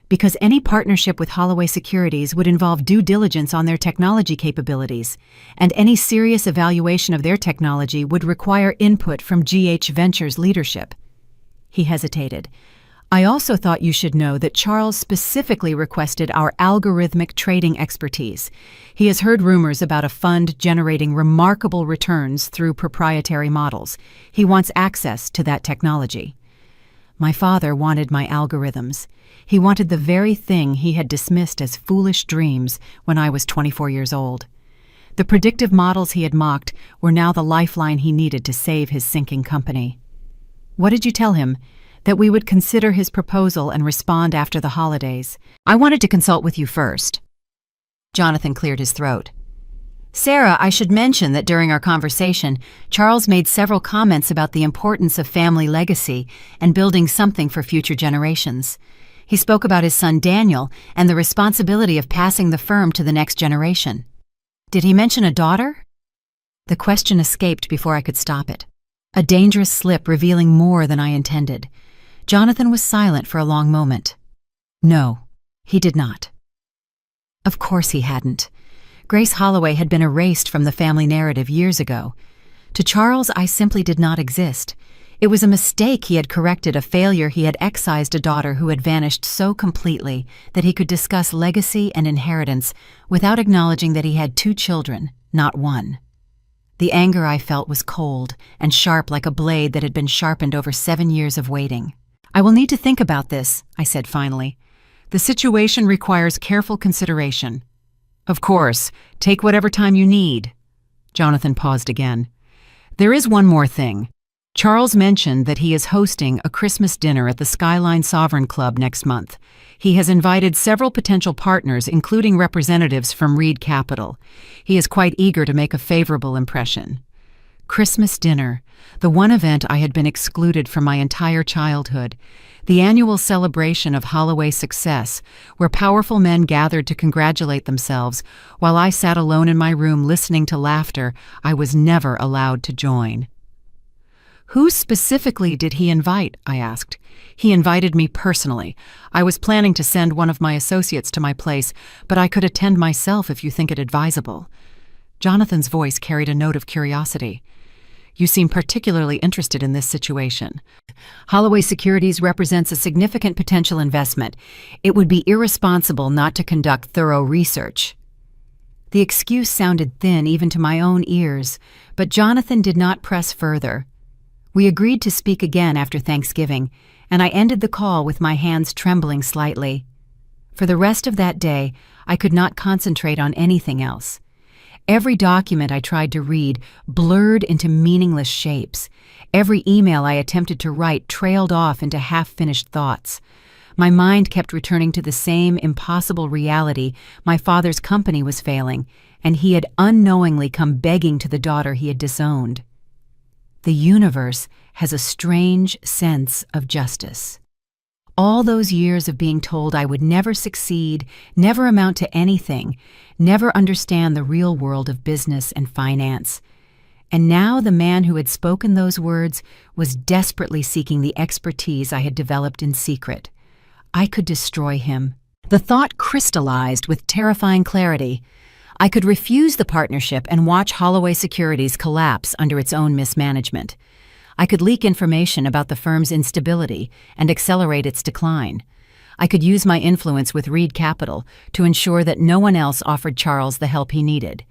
"Because any partnership with Holloway Securities would involve due diligence on their technology capabilities, and any serious evaluation of their technology would require input from GH Ventures leadership." He hesitated. "I also thought you should know that Charles specifically requested our algorithmic trading expertise. He has heard rumors about a fund generating remarkable returns through proprietary models. He wants access to that technology." My father wanted my algorithms. He wanted the very thing he had dismissed as foolish dreams when I was 24 years old. The predictive models he had mocked were now the lifeline he needed to save his sinking company. "What did you tell him?" "That we would consider his proposal and respond after the holidays. I wanted to consult with you first." Jonathan cleared his throat. "Sarah, I should mention that during our conversation, Charles made several comments about the importance of family legacy and building something for future generations. He spoke about his son Daniel and the responsibility of passing the firm to the next generation." "Did he mention a daughter?" The question escaped before I could stop it. A dangerous slip revealing more than I intended. Jonathan was silent for a long moment. "No, he did not." Of course he hadn't. Grace Holloway had been erased from the family narrative years ago. To Charles, I simply did not exist. It was a mistake he had corrected, a failure he had excised a daughter who had vanished so completely that he could discuss legacy and inheritance without acknowledging that he had 2 children, not 1. The anger I felt was cold and sharp like a blade that had been sharpened over 7 years of waiting. "I will need to think about this," I said finally. "The situation requires careful consideration." "Of course, take whatever time you need." Jonathan paused again. "There is one more thing. Charles mentioned that he is hosting a Christmas dinner at the Skyline Sovereign Club next month. He has invited several potential partners, including representatives from Reed Capital. He is quite eager to make a favorable impression." Christmas dinner, the one event I had been excluded from my entire childhood, the annual celebration of Holloway's success, where powerful men gathered to congratulate themselves, while I sat alone in my room listening to laughter I was never allowed to join. "Who specifically did he invite?" I asked. "He invited me personally. I was planning to send one of my associates to my place, but I could attend myself if you think it advisable." Jonathan's voice carried a note of curiosity. You seem particularly interested in this situation. Holloway Securities represents a significant potential investment. It would be irresponsible not to conduct thorough research. The excuse sounded thin even to my own ears, but Jonathan did not press further. We agreed to speak again after Thanksgiving, and I ended the call with my hands trembling slightly. For the rest of that day, I could not concentrate on anything else. Every document I tried to read blurred into meaningless shapes. Every email I attempted to write trailed off into half-finished thoughts. My mind kept returning to the same impossible reality: my father's company was failing, and he had unknowingly come begging to the daughter he had disowned. The universe has a strange sense of justice. All those years of being told I would never succeed, never amount to anything, never understand the real world of business and finance. And now the man who had spoken those words was desperately seeking the expertise I had developed in secret. I could destroy him. The thought crystallized with terrifying clarity. I could refuse the partnership and watch Holloway Securities collapse under its own mismanagement. I could leak information about the firm's instability and accelerate its decline. I could use my influence with Reed Capital to ensure that no one else offered Charles the help he needed.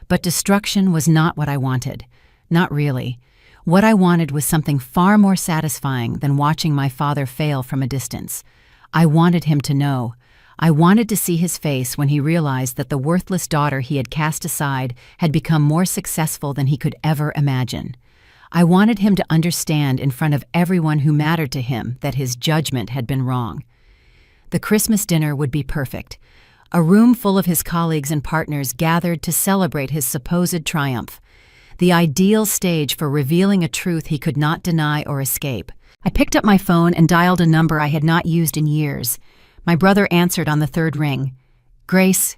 But destruction was not what I wanted. Not really. What I wanted was something far more satisfying than watching my father fail from a distance. I wanted him to know. I wanted to see his face when he realized that the worthless daughter he had cast aside had become more successful than he could ever imagine. I wanted him to understand in front of everyone who mattered to him that his judgment had been wrong. The Christmas dinner would be perfect. A room full of his colleagues and partners gathered to celebrate his supposed triumph. The ideal stage for revealing a truth he could not deny or escape. I picked up my phone and dialed a number I had not used in years. My brother answered on the third ring. "Grace."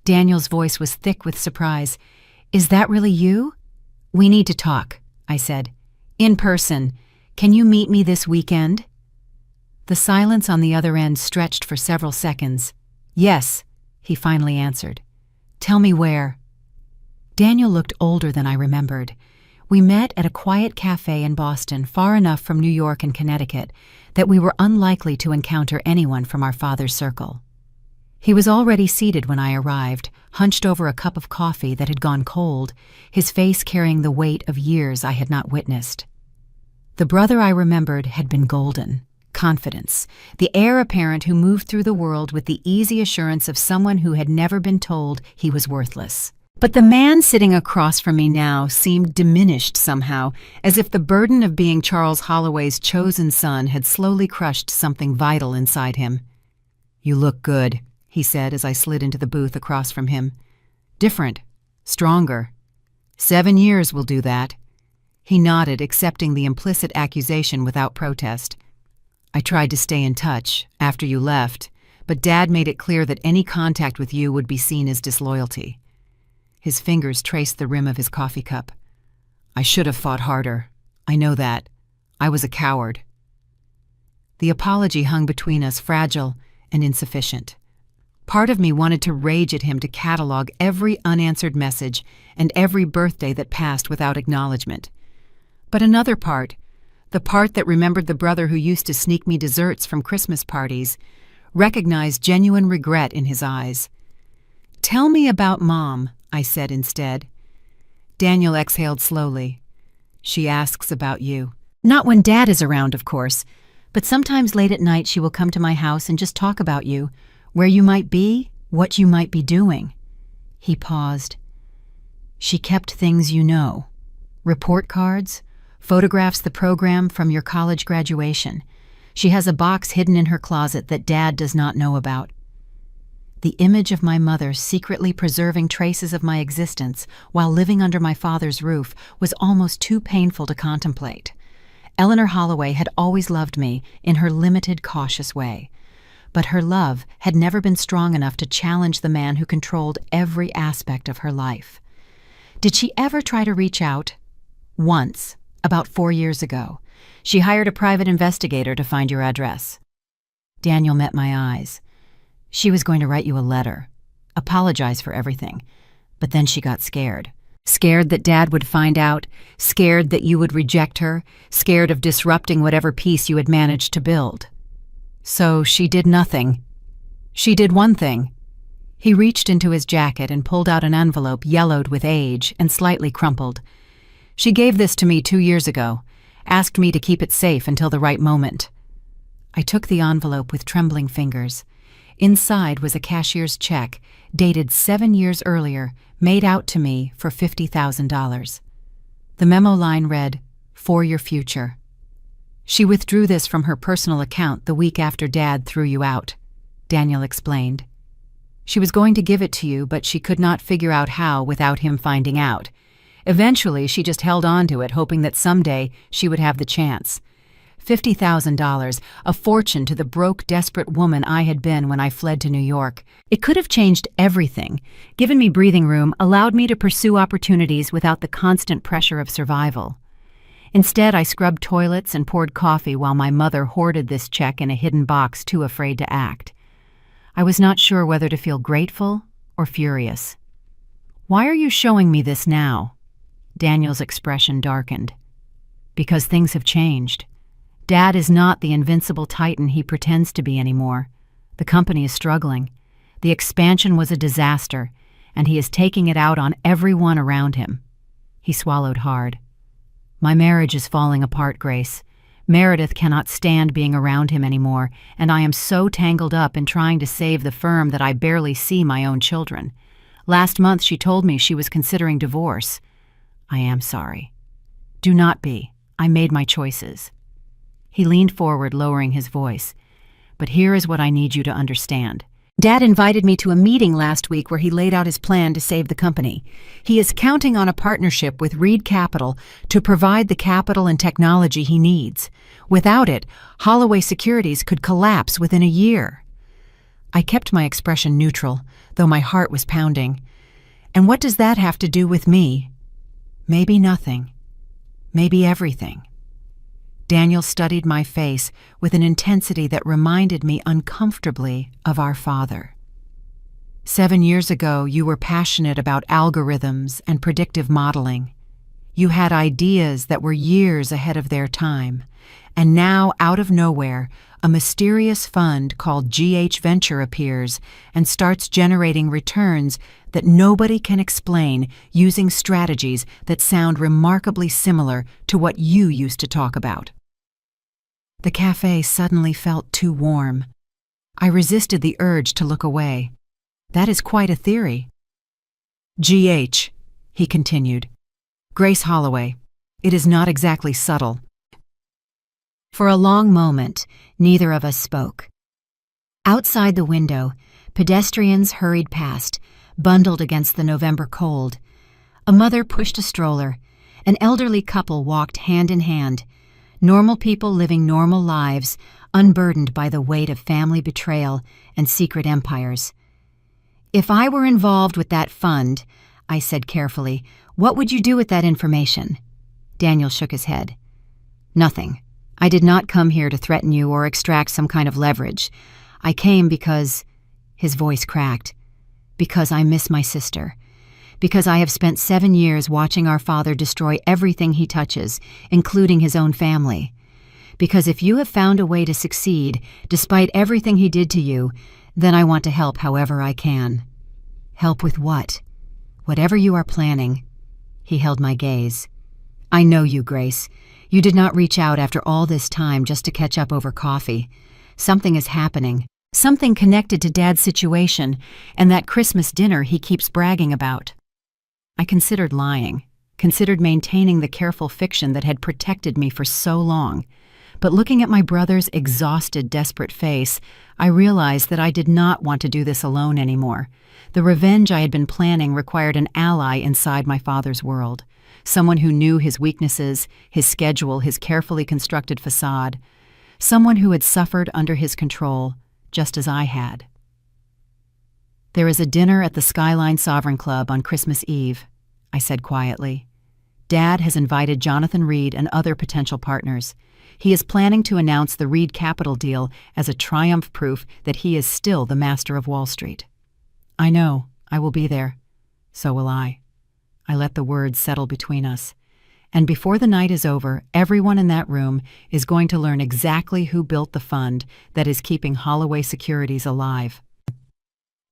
Daniel's voice was thick with surprise. "Is that really you?" "We need to talk," I said. "In person. Can you meet me this weekend?" The silence on the other end stretched for several seconds. "Yes," he finally answered. "Tell me where." Daniel looked older than I remembered. We met at a quiet cafe in Boston, far enough from New York and Connecticut that we were unlikely to encounter anyone from our father's circle. He was already seated when I arrived, hunched over a cup of coffee that had gone cold, his face carrying the weight of years I had not witnessed. The brother I remembered had been golden. Confidence, the heir apparent who moved through the world with the easy assurance of someone who had never been told he was worthless. But the man sitting across from me now seemed diminished somehow, as if the burden of being Charles Holloway's chosen son had slowly crushed something vital inside him. "You look good," he said as I slid into the booth across from him. "Different. Stronger. 7 years will do that." He nodded, accepting the implicit accusation without protest. "I tried to stay in touch after you left, but Dad made it clear that any contact with you would be seen as disloyalty." His fingers traced the rim of his coffee cup. "I should have fought harder. I know that. I was a coward." The apology hung between us, fragile and insufficient. Part of me wanted to rage at him to catalog every unanswered message and every birthday that passed without acknowledgement. But another part, the part that remembered the brother who used to sneak me desserts from Christmas parties, recognized genuine regret in his eyes. "Tell me about Mom," I said instead. Daniel exhaled slowly. "She asks about you. Not when Dad is around, of course, but sometimes late at night she will come to my house and just talk about you, where you might be, what you might be doing." He paused. "She kept things you know. Report cards, photographs the program from your college graduation. She has a box hidden in her closet that Dad does not know about." The image of my mother secretly preserving traces of my existence while living under my father's roof was almost too painful to contemplate. Eleanor Holloway had always loved me in her limited, cautious way, but her love had never been strong enough to challenge the man who controlled every aspect of her life. Did she ever try to reach out? Once, about 4 years ago. She hired a private investigator to find your address. Daniel met my eyes. "She was going to write you a letter, apologize for everything, but then she got scared. Scared that Dad would find out, scared that you would reject her, scared of disrupting whatever peace you had managed to build. So she did nothing. She did one thing. He reached into his jacket and pulled out an envelope yellowed with age and slightly crumpled. She gave this to me 2 years ago, asked me to keep it safe until the right moment. I took the envelope with trembling fingers. Inside was a cashier's check, dated 7 years earlier, made out to me for $50,000. The memo line read, "For your future." She withdrew this from her personal account the week after Dad threw you out, Daniel explained. She was going to give it to you, but she could not figure out how without him finding out. Eventually, she just held on to it, hoping that someday she would have the chance. $50,000, a fortune to the broke, desperate woman I had been when I fled to New York. It could have changed everything, given me breathing room, allowed me to pursue opportunities without the constant pressure of survival. Instead, I scrubbed toilets and poured coffee while my mother hoarded this check in a hidden box, too afraid to act. I was not sure whether to feel grateful or furious. "Why are you showing me this now?" Daniel's expression darkened. "Because things have changed. Dad is not the invincible titan he pretends to be anymore. The company is struggling. The expansion was a disaster, and he is taking it out on everyone around him." He swallowed hard. "My marriage is falling apart, Grace. Meredith cannot stand being around him anymore, and I am so tangled up in trying to save the firm that I barely see my own children. Last month she told me she was considering divorce. I am sorry. Do not be. I made my choices." He leaned forward, lowering his voice. "But here is what I need you to understand. Dad invited me to a meeting last week where he laid out his plan to save the company. He is counting on a partnership with Reed Capital to provide the capital and technology he needs. Without it, Holloway Securities could collapse within a year." I kept my expression neutral, though my heart was pounding. "And what does that have to do with me?" "Maybe nothing. Maybe everything." Daniel studied my face with an intensity that reminded me uncomfortably of our father. 7 years ago, you were passionate about algorithms and predictive modeling. You had ideas that were years ahead of their time. And now, out of nowhere, a mysterious fund called GH Venture appears and starts generating returns that nobody can explain using strategies that sound remarkably similar to what you used to talk about. The cafe suddenly felt too warm. I resisted the urge to look away. "That is quite a theory." "GH," he continued. "Grace Holloway. It is not exactly subtle." For a long moment, neither of us spoke. Outside the window, pedestrians hurried past, bundled against the November cold. A mother pushed a stroller. An elderly couple walked hand in hand. Normal people living normal lives, unburdened by the weight of family betrayal and secret empires. "If I were involved with that fund," I said carefully, "what would you do with that information?" Daniel shook his head. "Nothing. I did not come here to threaten you or extract some kind of leverage. I came because—" his voice cracked. "Because I miss my sister. Because I have spent 7 years watching our father destroy everything he touches, including his own family. Because if you have found a way to succeed, despite everything he did to you, then I want to help however I can." "Help with what?" "Whatever you are planning." He held my gaze. "I know you, Grace. You did not reach out after all this time just to catch up over coffee. Something is happening. Something connected to Dad's situation and that Christmas dinner he keeps bragging about." I considered lying, considered maintaining the careful fiction that had protected me for so long. But looking at my brother's exhausted, desperate face, I realized that I did not want to do this alone anymore. The revenge I had been planning required an ally inside my father's world. Someone who knew his weaknesses, his schedule, his carefully constructed facade. Someone who had suffered under his control, just as I had. "There is a dinner at the Skyline Sovereign Club on Christmas Eve," I said quietly. "Dad has invited Jonathan Reed and other potential partners. He is planning to announce the Reed Capital deal as a triumph proof that he is still the master of Wall Street." "I know. I will be there." "So will I." I let the words settle between us. And before the night is over, everyone in that room is going to learn exactly who built the fund that is keeping Holloway Securities alive.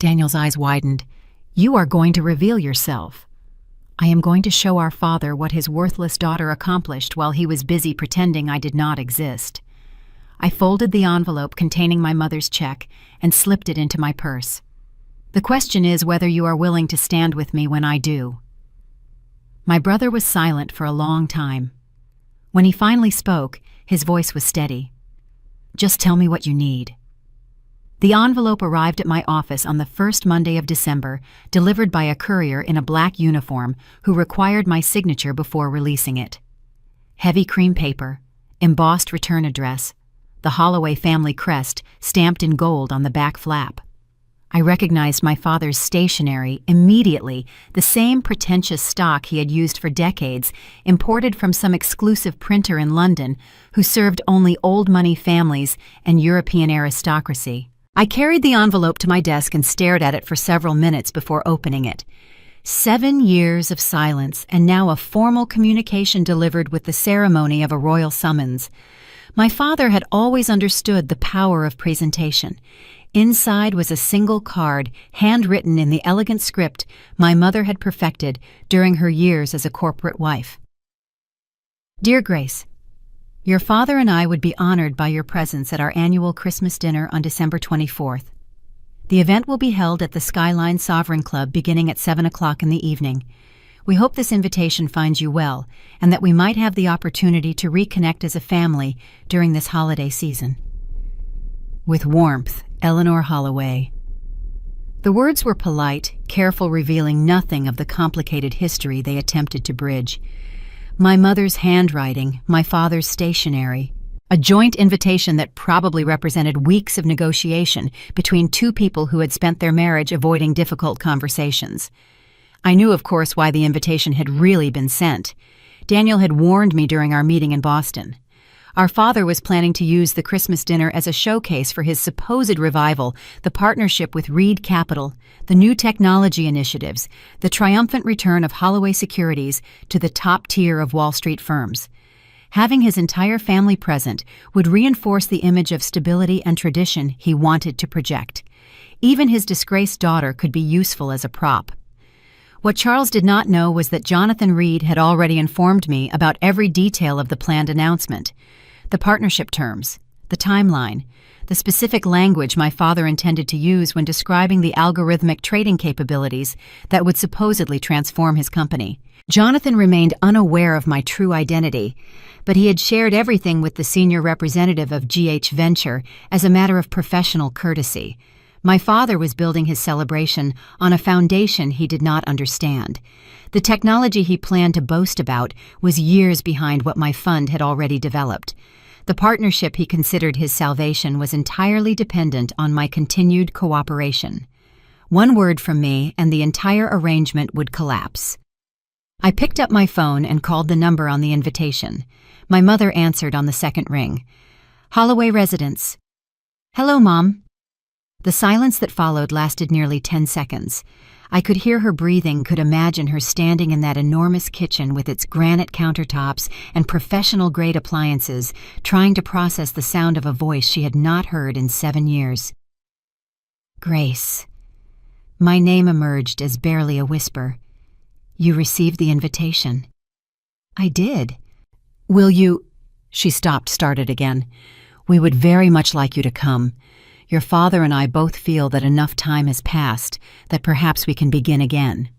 Daniel's eyes widened. You are going to reveal yourself. I am going to show our father what his worthless daughter accomplished while he was busy pretending I did not exist. I folded the envelope containing my mother's check and slipped it into my purse. The question is whether you are willing to stand with me when I do. My brother was silent for a long time. When he finally spoke, his voice was steady. Just tell me what you need. The envelope arrived at my office on the first Monday of December, delivered by a courier in a black uniform who required my signature before releasing it. Heavy cream paper, embossed return address, the Holloway family crest stamped in gold on the back flap. I recognized my father's stationery immediately, the same pretentious stock he had used for decades, imported from some exclusive printer in London who served only old money families and European aristocracy. I carried the envelope to my desk and stared at it for several minutes before opening it. 7 years of silence, and now a formal communication delivered with the ceremony of a royal summons. My father had always understood the power of presentation. Inside was a single card, handwritten in the elegant script my mother had perfected during her years as a corporate wife. Dear Grace, your father and I would be honored by your presence at our annual Christmas dinner on December 24th. The event will be held at the Skyline Sovereign Club beginning at 7 o'clock in the evening. We hope this invitation finds you well and that we might have the opportunity to reconnect as a family during this holiday season. With warmth, Eleanor Holloway. The words were polite, careful, revealing nothing of the complicated history they attempted to bridge. My mother's handwriting, my father's stationery. A joint invitation that probably represented weeks of negotiation between two people who had spent their marriage avoiding difficult conversations. I knew, of course, why the invitation had really been sent. Daniel had warned me during our meeting in Boston. Our father was planning to use the Christmas dinner as a showcase for his supposed revival, the partnership with Reed Capital, the new technology initiatives, the triumphant return of Holloway Securities to the top tier of Wall Street firms. Having his entire family present would reinforce the image of stability and tradition he wanted to project. Even his disgraced daughter could be useful as a prop. What Charles did not know was that Jonathan Reed had already informed me about every detail of the planned announcement. The partnership terms, the timeline, the specific language my father intended to use when describing the algorithmic trading capabilities that would supposedly transform his company. Jonathan remained unaware of my true identity, but he had shared everything with the senior representative of GH Venture as a matter of professional courtesy. My father was building his celebration on a foundation he did not understand. The technology he planned to boast about was years behind what my fund had already developed. The partnership he considered his salvation was entirely dependent on my continued cooperation. One word from me and the entire arrangement would collapse. I picked up my phone and called the number on the invitation. My mother answered on the second ring. Holloway Residence. Hello, Mom. The silence that followed lasted nearly 10 seconds. I could hear her breathing, could imagine her standing in that enormous kitchen with its granite countertops and professional-grade appliances, trying to process the sound of a voice she had not heard in 7 years. Grace. My name emerged as barely a whisper. You received the invitation. I did. Will you... She stopped, started again. We would very much like you to come. Your father and I both feel that enough time has passed, that perhaps we can begin again.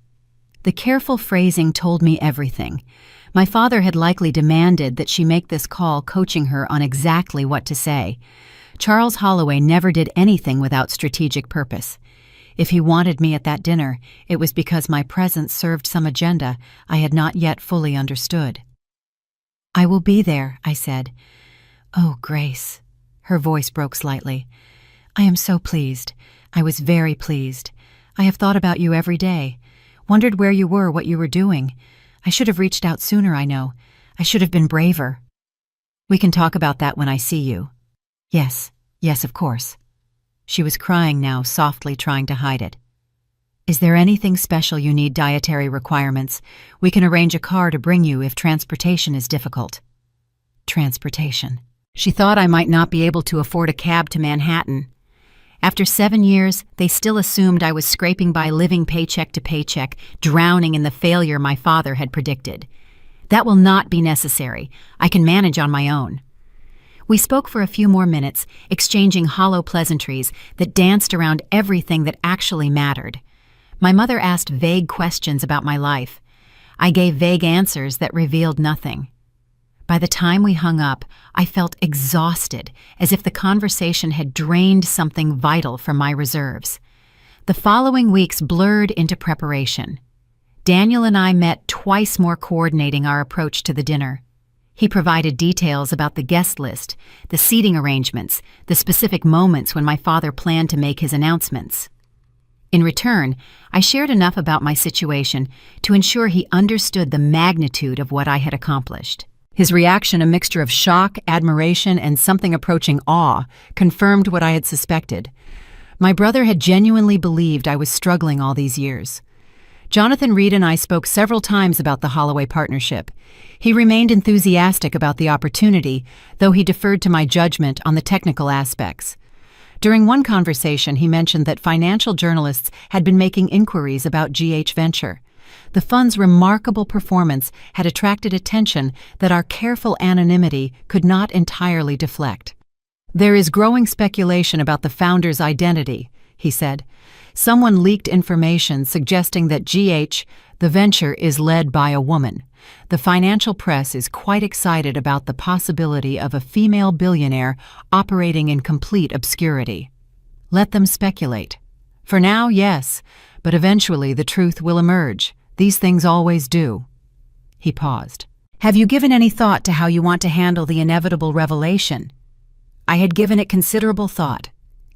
The careful phrasing told me everything. My father had likely demanded that she make this call, coaching her on exactly what to say. Charles Holloway never did anything without strategic purpose. If he wanted me at that dinner, it was because my presence served some agenda I had not yet fully understood. I will be there, I said. Oh, Grace. Her voice broke slightly. I am so pleased. I was very pleased. I have thought about you every day. Wondered where you were, what you were doing. I should have reached out sooner, I know. I should have been braver. We can talk about that when I see you. Yes, of course. She was crying now, softly, trying to hide it. Is there anything special you need? Dietary requirements. We can arrange a car to bring you if transportation is difficult. Transportation. She thought I might not be able to afford a cab to Manhattan. After 7 years, they still assumed I was scraping by, living paycheck to paycheck, drowning in the failure my father had predicted. That will not be necessary. I can manage on my own. We spoke for a few more minutes, exchanging hollow pleasantries that danced around everything that actually mattered. My mother asked vague questions about my life. I gave vague answers that revealed nothing. By the time we hung up, I felt exhausted, as if the conversation had drained something vital from my reserves. The following weeks blurred into preparation. Daniel and I met twice more, coordinating our approach to the dinner. He provided details about the guest list, the seating arrangements, the specific moments when my father planned to make his announcements. In return, I shared enough about my situation to ensure he understood the magnitude of what I had accomplished. His reaction, a mixture of shock, admiration, and something approaching awe, confirmed what I had suspected. My brother had genuinely believed I was struggling all these years. Jonathan Reed and I spoke several times about the Holloway partnership. He remained enthusiastic about the opportunity, though he deferred to my judgment on the technical aspects. During one conversation, he mentioned that financial journalists had been making inquiries about GH Venture. The fund's remarkable performance had attracted attention that our careful anonymity could not entirely deflect. There is growing speculation about the founder's identity, he said. Someone leaked information suggesting that GH, the venture, is led by a woman. The financial press is quite excited about the possibility of a female billionaire operating in complete obscurity. Let them speculate. For now, yes, but eventually the truth will emerge. These things always do. He paused. Have you given any thought to how you want to handle the inevitable revelation? I had given it considerable thought.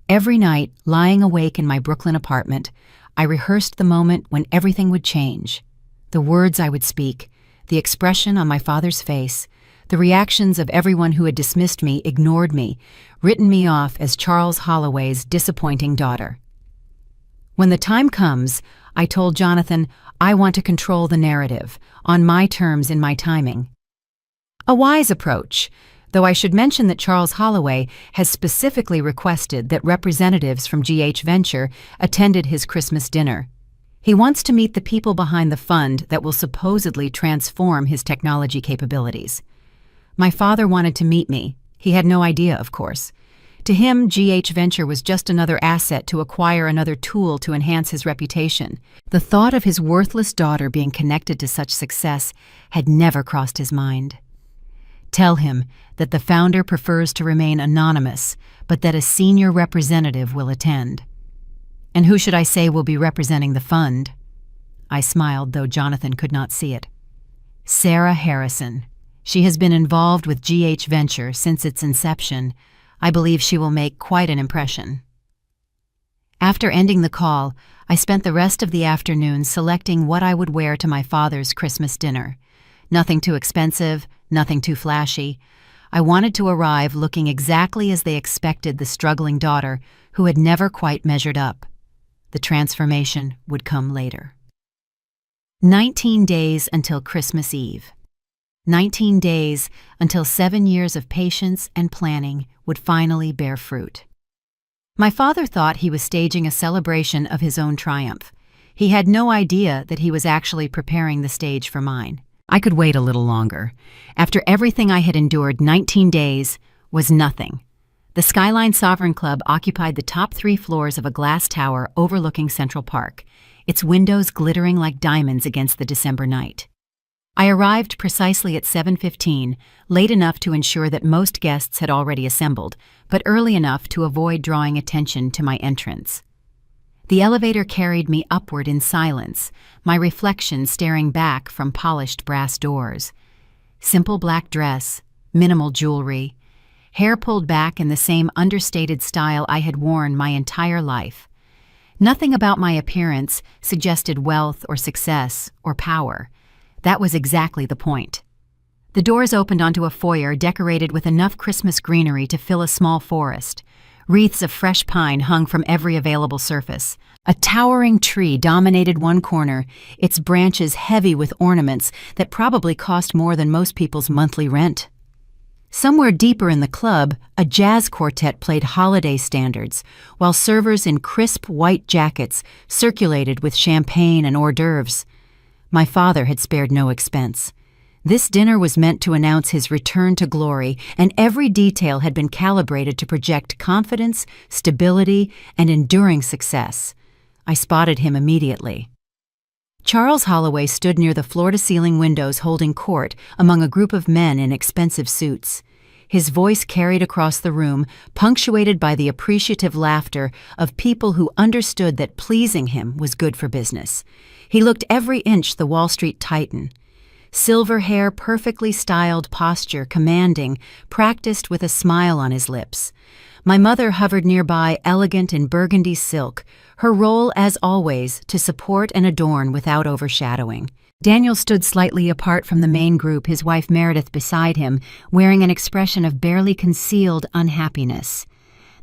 Every night, lying awake in my Brooklyn apartment, I rehearsed the moment when everything would change. The words I would speak, the expression on my father's face, the reactions of everyone who had dismissed me, ignored me, written me off as Charles Holloway's disappointing daughter. When the time comes, I told Jonathan, I want to control the narrative, on my terms, in my timing. A wise approach, though I should mention that Charles Holloway has specifically requested that representatives from GH Venture attended his Christmas dinner. He wants to meet the people behind the fund that will supposedly transform his technology capabilities. My father wanted to meet me. He had no idea, of course. To him, GH Venture was just another asset to acquire, another tool to enhance his reputation. The thought of his worthless daughter being connected to such success had never crossed his mind. Tell him that the founder prefers to remain anonymous, but that a senior representative will attend. And who should I say will be representing the fund? I smiled, though Jonathan could not see it. Sarah Harrison. She has been involved with GH Venture since its inception. I believe she will make quite an impression. After ending the call, I spent the rest of the afternoon selecting what I would wear to my father's Christmas dinner. Nothing too expensive, nothing too flashy. I wanted to arrive looking exactly as they expected the struggling daughter who had never quite measured up. The transformation would come later. 19 days until Christmas Eve. 19 days until 7 years of patience and planning would finally bear fruit. My father thought he was staging a celebration of his own triumph. He had no idea that he was actually preparing the stage for mine. I could wait a little longer. After everything I had endured, 19 days was nothing. The Skyline Sovereign Club occupied the top 3 floors of a glass tower overlooking Central Park, its windows glittering like diamonds against the December night. I arrived precisely at 7:15, late enough to ensure that most guests had already assembled, but early enough to avoid drawing attention to my entrance. The elevator carried me upward in silence, my reflection staring back from polished brass doors. Simple black dress, minimal jewelry, hair pulled back in the same understated style I had worn my entire life. Nothing about my appearance suggested wealth or success or power. That was exactly the point. The doors opened onto a foyer decorated with enough Christmas greenery to fill a small forest. Wreaths of fresh pine hung from every available surface. A towering tree dominated one corner, its branches heavy with ornaments that probably cost more than most people's monthly rent. Somewhere deeper in the club, a jazz quartet played holiday standards, while servers in crisp white jackets circulated with champagne and hors d'oeuvres. My father had spared no expense. This dinner was meant to announce his return to glory, and every detail had been calibrated to project confidence, stability, and enduring success. I spotted him immediately. Charles Holloway stood near the floor-to-ceiling windows holding court among a group of men in expensive suits. His voice carried across the room, punctuated by the appreciative laughter of people who understood that pleasing him was good for business. He looked every inch the Wall Street titan. Silver hair, perfectly styled posture, commanding, practiced with a smile on his lips. My mother hovered nearby, elegant in burgundy silk, her role, as always, to support and adorn without overshadowing. Daniel stood slightly apart from the main group, his wife Meredith beside him, wearing an expression of barely concealed unhappiness.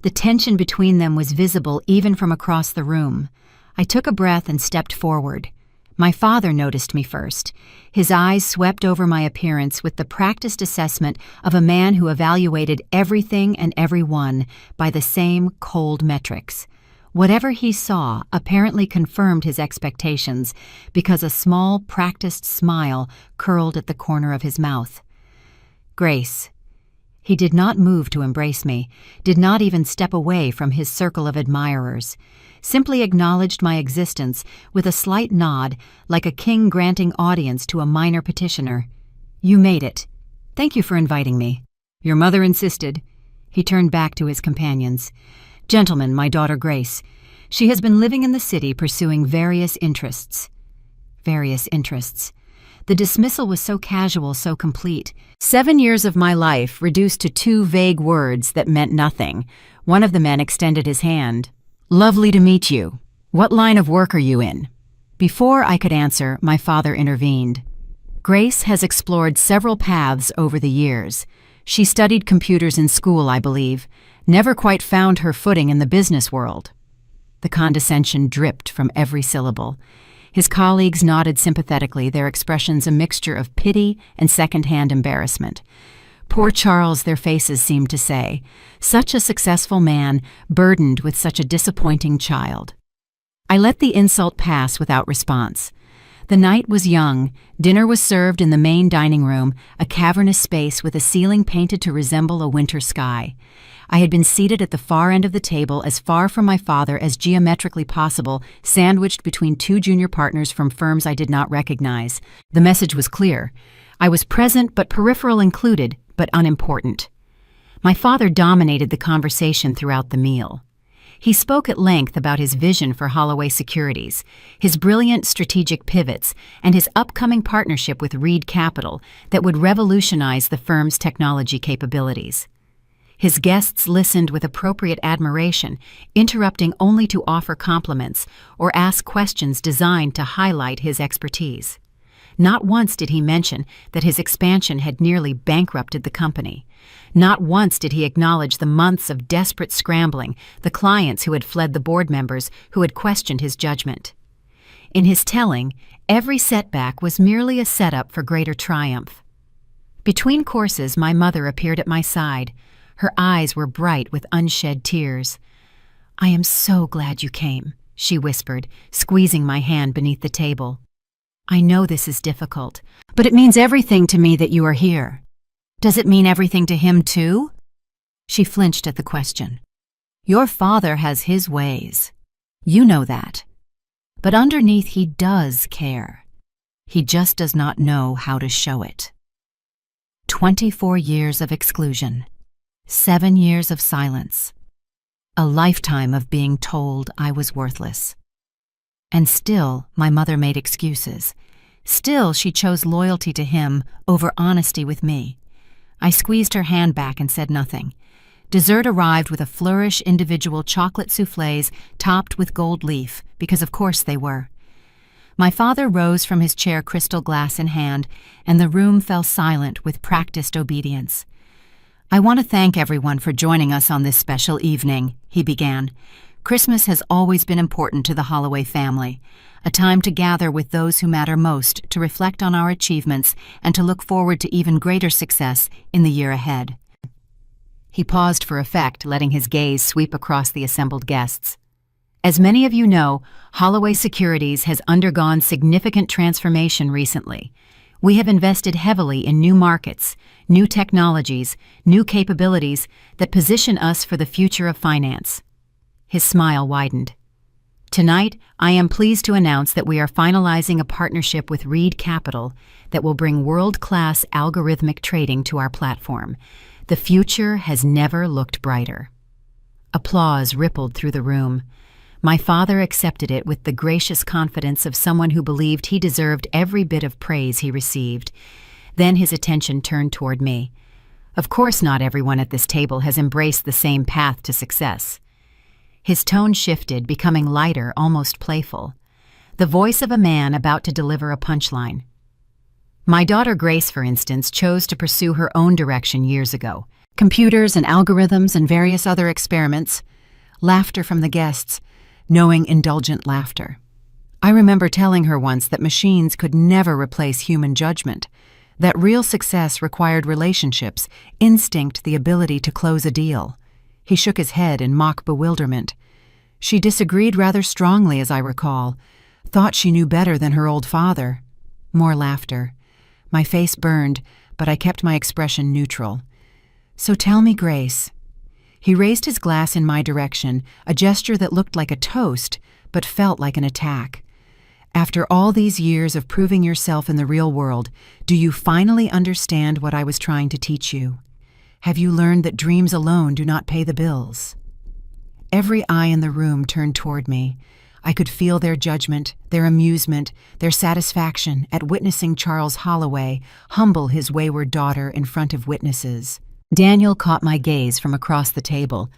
The tension between them was visible even from across the room. I took a breath and stepped forward. My father noticed me first. His eyes swept over my appearance with the practiced assessment of a man who evaluated everything and everyone by the same cold metrics. Whatever he saw apparently confirmed his expectations because a small, practiced smile curled at the corner of his mouth. Grace. He did not move to embrace me, did not even step away from his circle of admirers, simply acknowledged my existence with a slight nod, like a king granting audience to a minor petitioner. You made it. Thank you for inviting me. Your mother insisted. He turned back to his companions. Gentlemen, my daughter Grace. She has been living in the city pursuing various interests. Various interests. The dismissal was so casual, so complete. 7 years of my life reduced to 2 vague words that meant nothing. One of the men extended his hand. Lovely to meet you. What line of work are you in? Before I could answer, my father intervened. Grace has explored several paths over the years. She studied computers in school, I believe. Never quite found her footing in the business world. The condescension dripped from every syllable. His colleagues nodded sympathetically, their expressions a mixture of pity and second-hand embarrassment. Poor Charles, their faces seemed to say. Such a successful man, burdened with such a disappointing child. I let the insult pass without response. The night was young. Dinner was served in the main dining room, a cavernous space with a ceiling painted to resemble a winter sky. I had been seated at the far end of the table, as far from my father as geometrically possible, sandwiched between 2 junior partners from firms I did not recognize. The message was clear. I was present, but peripheral included, but unimportant. My father dominated the conversation throughout the meal. He spoke at length about his vision for Holloway Securities, his brilliant strategic pivots, and his upcoming partnership with Reed Capital that would revolutionize the firm's technology capabilities. His guests listened with appropriate admiration, interrupting only to offer compliments or ask questions designed to highlight his expertise. Not once did he mention that his expansion had nearly bankrupted the company. Not once did he acknowledge the months of desperate scrambling, the clients who had fled the board members who had questioned his judgment. In his telling, every setback was merely a setup for greater triumph. Between courses, my mother appeared at my side. Her eyes were bright with unshed tears. "I am so glad you came," she whispered, squeezing my hand beneath the table. "I know this is difficult, but it means everything to me that you are here." "Does it mean everything to him, too?" She flinched at the question. "Your father has his ways. You know that. But underneath he does care. He just does not know how to show it." 24 years of exclusion. 7 years of silence. A lifetime of being told I was worthless. And still, my mother made excuses. Still, she chose loyalty to him over honesty with me. I squeezed her hand back and said nothing. Dessert arrived with a flourish, individual chocolate soufflés topped with gold leaf, because of course they were. My father rose from his chair, crystal glass in hand, and the room fell silent with practiced obedience. I want to thank everyone for joining us on this special evening, he began. Christmas has always been important to the Holloway family, a time to gather with those who matter most, to reflect on our achievements, and to look forward to even greater success in the year ahead. He paused for effect, letting his gaze sweep across the assembled guests. As many of you know, Holloway Securities has undergone significant transformation recently. We have invested heavily in new markets, new technologies, new capabilities that position us for the future of finance. His smile widened. Tonight, I am pleased to announce that we are finalizing a partnership with Reed Capital that will bring world-class algorithmic trading to our platform. The future has never looked brighter. Applause rippled through the room. My father accepted it with the gracious confidence of someone who believed he deserved every bit of praise he received. Then his attention turned toward me. Of course, not everyone at this table has embraced the same path to success. His tone shifted, becoming lighter, almost playful. The voice of a man about to deliver a punchline. My daughter Grace, for instance, chose to pursue her own direction years ago. Computers and algorithms and various other experiments. Laughter from the guests, knowing indulgent laughter. I remember telling her once that machines could never replace human judgment, that real success required relationships, instinct, the ability to close a deal. He shook his head in mock bewilderment. She disagreed rather strongly, as I recall. Thought she knew better than her old father. More laughter. My face burned, but I kept my expression neutral. So tell me, Grace. He raised his glass in my direction, a gesture that looked like a toast, but felt like an attack. After all these years of proving yourself in the real world, do you finally understand what I was trying to teach you? Have you learned that dreams alone do not pay the bills? Every eye in the room turned toward me. I could feel their judgment, their amusement, their satisfaction at witnessing Charles Holloway humble his wayward daughter in front of witnesses. Daniel caught my gaze from across the table.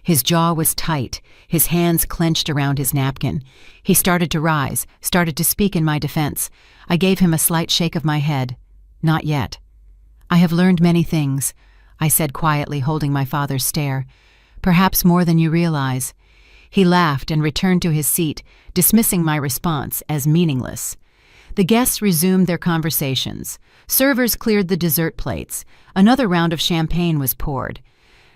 His jaw was tight, his hands clenched around his napkin. He started to rise, started to speak in my defense. I gave him a slight shake of my head. Not yet. I have learned many things, I said quietly, holding my father's stare. Perhaps more than you realize. He laughed and returned to his seat, dismissing my response as meaningless. The guests resumed their conversations. Servers cleared the dessert plates. Another round of champagne was poured.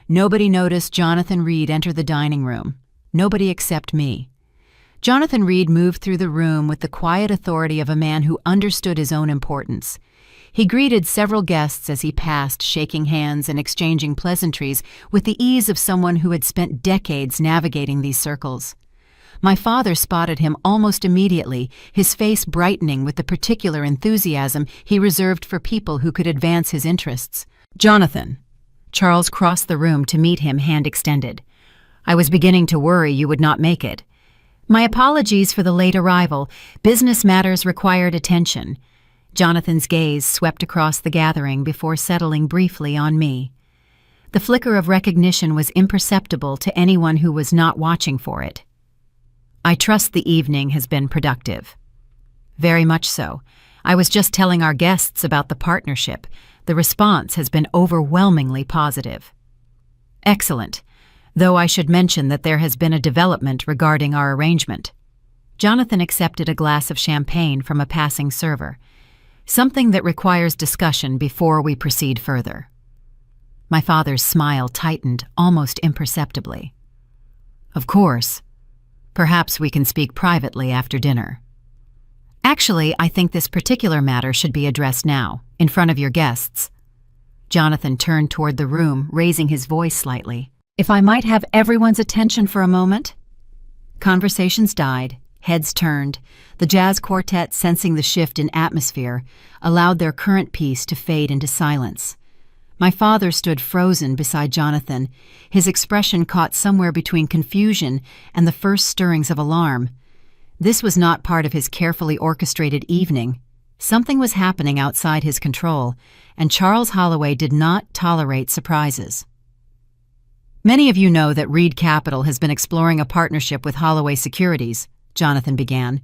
Nobody noticed Jonathan Reed enter the dining room. Nobody except me. Jonathan Reed moved through the room with the quiet authority of a man who understood his own importance. He greeted several guests as he passed, shaking hands and exchanging pleasantries with the ease of someone who had spent decades navigating these circles. My father spotted him almost immediately, his face brightening with the particular enthusiasm he reserved for people who could advance his interests. Jonathan. Charles crossed the room to meet him, hand extended. I was beginning to worry you would not make it. My apologies for the late arrival. Business matters required attention. Jonathan's gaze swept across the gathering before settling briefly on me. The flicker of recognition was imperceptible to anyone who was not watching for it. I trust the evening has been productive. Very much so. I was just telling our guests about the partnership. The response has been overwhelmingly positive. Excellent, though I should mention that there has been a development regarding our arrangement. Jonathan accepted a glass of champagne from a passing server. Something that requires discussion before we proceed further. My father's smile tightened almost imperceptibly. Of course. Perhaps we can speak privately after dinner. Actually, I think this particular matter should be addressed now, in front of your guests. Jonathan turned toward the room, raising his voice slightly. If I might have everyone's attention for a moment? Conversations died. Heads turned. The jazz quartet, sensing the shift in atmosphere, allowed their current piece to fade into silence. My father stood frozen beside Jonathan, his expression caught somewhere between confusion and the first stirrings of alarm. This was not part of his carefully orchestrated evening. Something was happening outside his control, and Charles Holloway did not tolerate surprises. Many of you know that Reed Capital has been exploring a partnership with Holloway Securities, Jonathan began.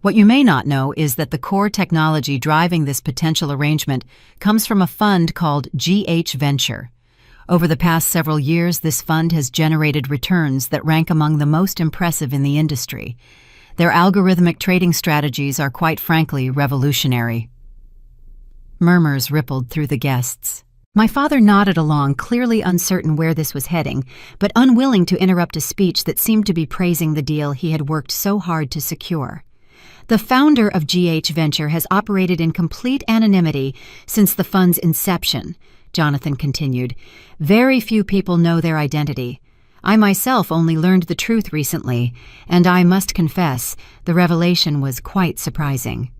What you may not know is that the core technology driving this potential arrangement comes from a fund called GH Venture. Over the past several years, this fund has generated returns that rank among the most impressive in the industry. Their algorithmic trading strategies are quite frankly revolutionary." Murmurs rippled through the guests. My father nodded along, clearly uncertain where this was heading, but unwilling to interrupt a speech that seemed to be praising the deal he had worked so hard to secure. "The founder of GH Venture has operated in complete anonymity since the fund's inception," Jonathan continued. "Very few people know their identity. I myself only learned the truth recently, and I must confess, the revelation was quite surprising."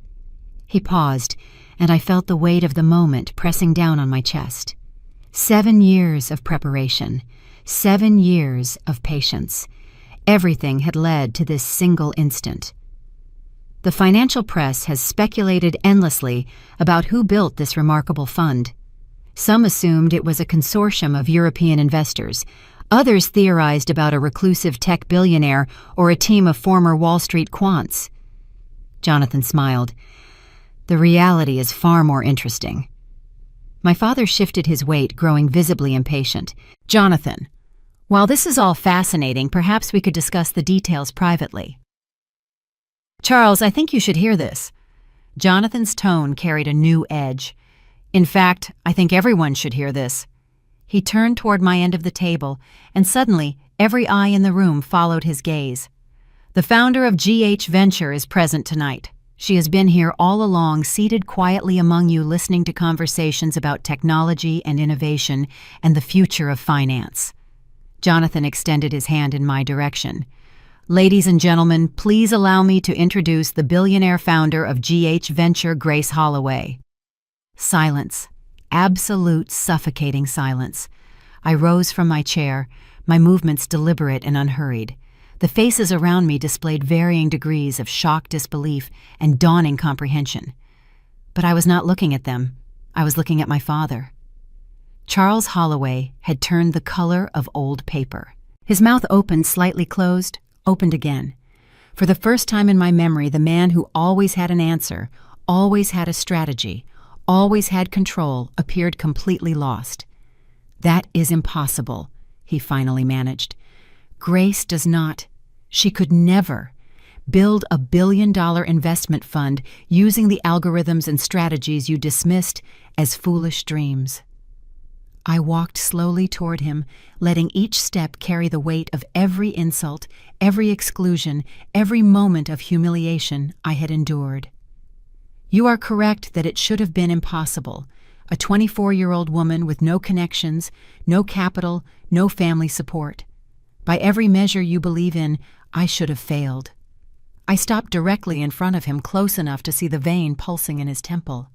He paused, and I felt the weight of the moment pressing down on my chest. 7 years of preparation, 7 years of patience. Everything had led to this single instant. The financial press has speculated endlessly about who built this remarkable fund. Some assumed it was a consortium of European investors. Others theorized about a reclusive tech billionaire or a team of former Wall Street quants. Jonathan smiled. "The reality is far more interesting." My father shifted his weight, growing visibly impatient. "Jonathan, while this is all fascinating, perhaps we could discuss the details privately." "Charles, I think you should hear this." Jonathan's tone carried a new edge. "In fact, I think everyone should hear this." He turned toward my end of the table, and suddenly every eye in the room followed his gaze. "The founder of GH Venture is present tonight. She has been here all along, seated quietly among you, listening to conversations about technology and innovation and the future of finance." Jonathan extended his hand in my direction. "Ladies and gentlemen, please allow me to introduce the billionaire founder of GH Venture, Grace Holloway." Silence. Absolute suffocating silence. I rose from my chair, my movements deliberate and unhurried. The faces around me displayed varying degrees of shocked disbelief and dawning comprehension. But I was not looking at them. I was looking at my father. Charles Holloway had turned the color of old paper. His mouth opened, slightly closed, opened again. For the first time in my memory, the man who always had an answer, always had a strategy, always had control, appeared completely lost. "That is impossible," he finally managed. "Grace does not, she could never, build a billion-dollar investment fund using the algorithms and strategies you dismissed as foolish dreams." I walked slowly toward him, letting each step carry the weight of every insult, every exclusion, every moment of humiliation I had endured. "You are correct that it should have been impossible. A 24-year-old woman with no connections, no capital, no family support. By every measure you believe in, I should have failed." I stopped directly in front of him, close enough to see the vein pulsing in his temple.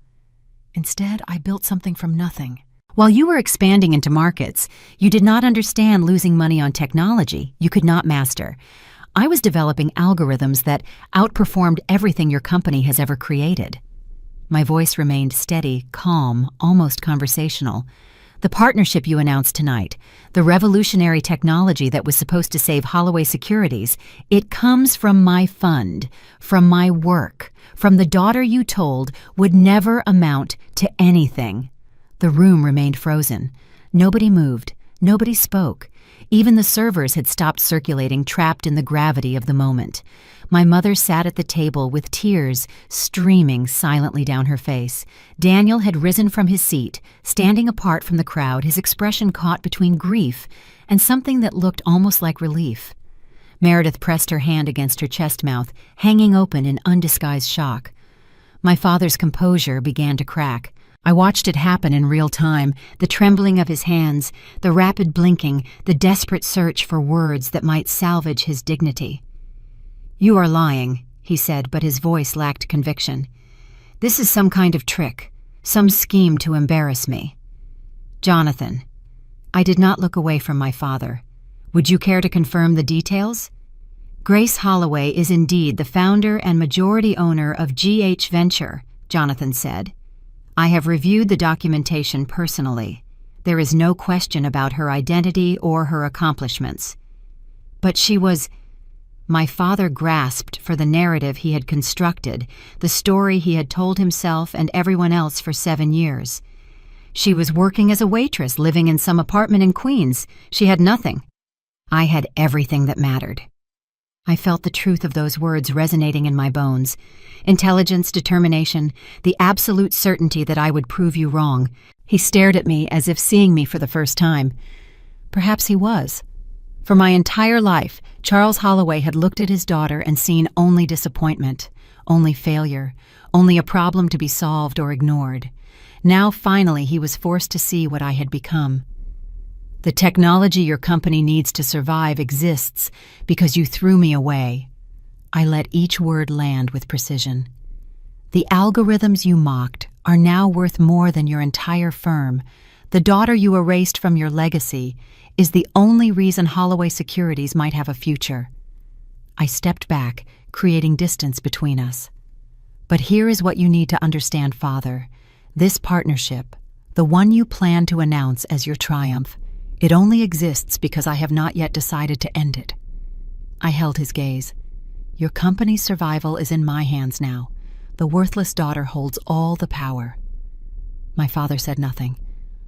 "Instead, I built something from nothing. While you were expanding into markets, you did not understand losing money on technology you could not master. I was developing algorithms that outperformed everything your company has ever created." My voice remained steady, calm, almost conversational. "The partnership you announced tonight, the revolutionary technology that was supposed to save Holloway Securities, it comes from my fund, from my work, from the daughter you told would never amount to anything." The room remained frozen. Nobody moved. Nobody spoke. Even the servers had stopped circulating, trapped in the gravity of the moment. My mother sat at the table with tears streaming silently down her face. Daniel had risen from his seat, standing apart from the crowd, his expression caught between grief and something that looked almost like relief. Meredith pressed her hand against her chest mouth, hanging open in undisguised shock. My father's composure began to crack. I watched it happen in real time, the trembling of his hands, the rapid blinking, the desperate search for words that might salvage his dignity. "You are lying," he said, but his voice lacked conviction. "This is some kind of trick, some scheme to embarrass me." "Jonathan." I did not look away from my father. "Would you care to confirm the details?" "Grace Holloway is indeed the founder and majority owner of GH Venture," Jonathan said. "I have reviewed the documentation personally. There is no question about her identity or her accomplishments." "But she was—" My father grasped for the narrative he had constructed, the story he had told himself and everyone else for 7 years. She was working as a waitress, living in some apartment in Queens. She had nothing. I had everything that mattered. I felt the truth of those words resonating in my bones. Intelligence, determination, the absolute certainty that I would prove you wrong. He stared at me as if seeing me for the first time. Perhaps he was. For my entire life, Charles Holloway had looked at his daughter and seen only disappointment, only failure, only a problem to be solved or ignored. Now, finally, he was forced to see what I had become. The technology your company needs to survive exists because you threw me away. I let each word land with precision. The algorithms you mocked are now worth more than your entire firm. The daughter you erased from your legacy is the only reason Holloway Securities might have a future. I stepped back, creating distance between us. But here is what you need to understand, Father. This partnership, the one you plan to announce as your triumph, it only exists because I have not yet decided to end it. I held his gaze. Your company's survival is in my hands now. The worthless daughter holds all the power. My father said nothing.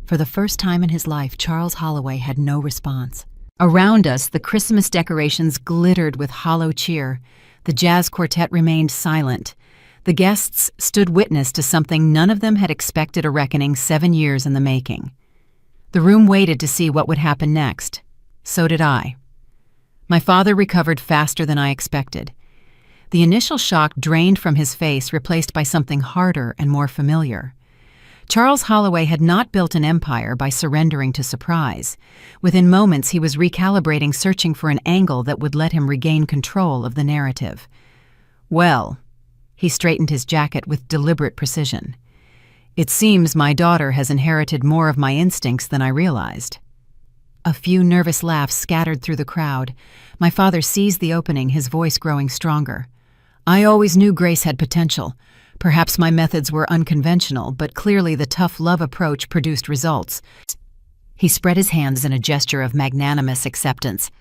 For the first time in his life, Charles Holloway had no response. Around us, the Christmas decorations glittered with hollow cheer. The jazz quartet remained silent. The guests stood witness to something none of them had expected, a reckoning 7 years in the making. The room waited to see what would happen next. So did I. My father recovered faster than I expected. The initial shock drained from his face, replaced by something harder and more familiar. Charles Holloway had not built an empire by surrendering to surprise. Within moments, he was recalibrating, searching for an angle that would let him regain control of the narrative. Well, he straightened his jacket with deliberate precision. It seems my daughter has inherited more of my instincts than I realized. A few nervous laughs scattered through the crowd. My father seized the opening, his voice growing stronger. I always knew Grace had potential. Perhaps my methods were unconventional, but clearly the tough love approach produced results. He spread his hands in a gesture of magnanimous acceptance.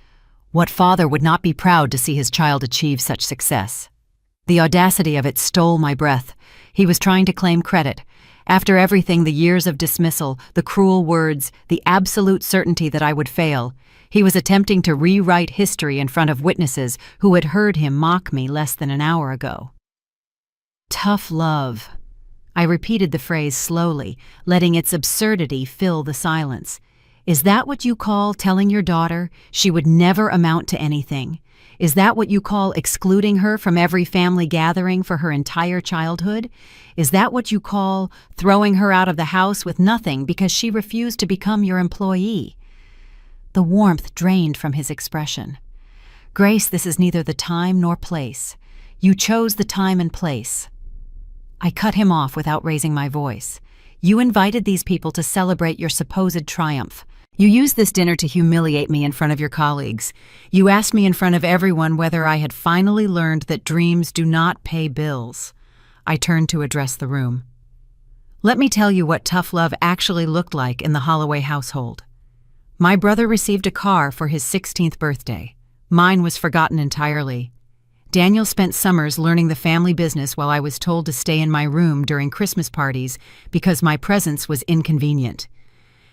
What father would not be proud to see his child achieve such success? The audacity of it stole my breath. He was trying to claim credit. After everything, the years of dismissal, the cruel words, the absolute certainty that I would fail, he was attempting to rewrite history in front of witnesses who had heard him mock me less than an hour ago. Tough love. I repeated the phrase slowly, letting its absurdity fill the silence. Is that what you call telling your daughter she would never amount to anything? Is that what you call excluding her from every family gathering for her entire childhood? Is that what you call throwing her out of the house with nothing because she refused to become your employee? The warmth drained from his expression. Grace, this is neither the time nor place. You chose the time and place. I cut him off without raising my voice. You invited these people to celebrate your supposed triumph. You used this dinner to humiliate me in front of your colleagues. You asked me in front of everyone whether I had finally learned that dreams do not pay bills. I turned to address the room. Let me tell you what tough love actually looked like in the Holloway household. My brother received a car for his 16th birthday. Mine was forgotten entirely. Daniel spent summers learning the family business while I was told to stay in my room during Christmas parties because my presence was inconvenient.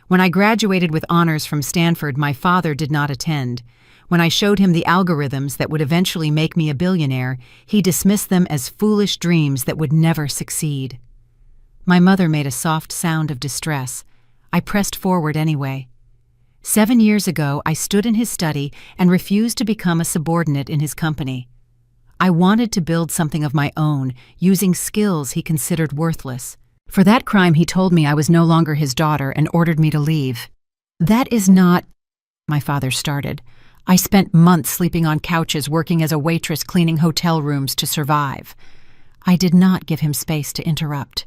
When I graduated with honors from Stanford, my father did not attend. When I showed him the algorithms that would eventually make me a billionaire, he dismissed them as foolish dreams that would never succeed. My mother made a soft sound of distress. I pressed forward anyway. 7 years ago, I stood in his study and refused to become a subordinate in his company. I wanted to build something of my own, using skills he considered worthless. For that crime, he told me I was no longer his daughter and ordered me to leave. That is not... My father started. I spent months sleeping on couches, working as a waitress, cleaning hotel rooms to survive. I did not give him space to interrupt.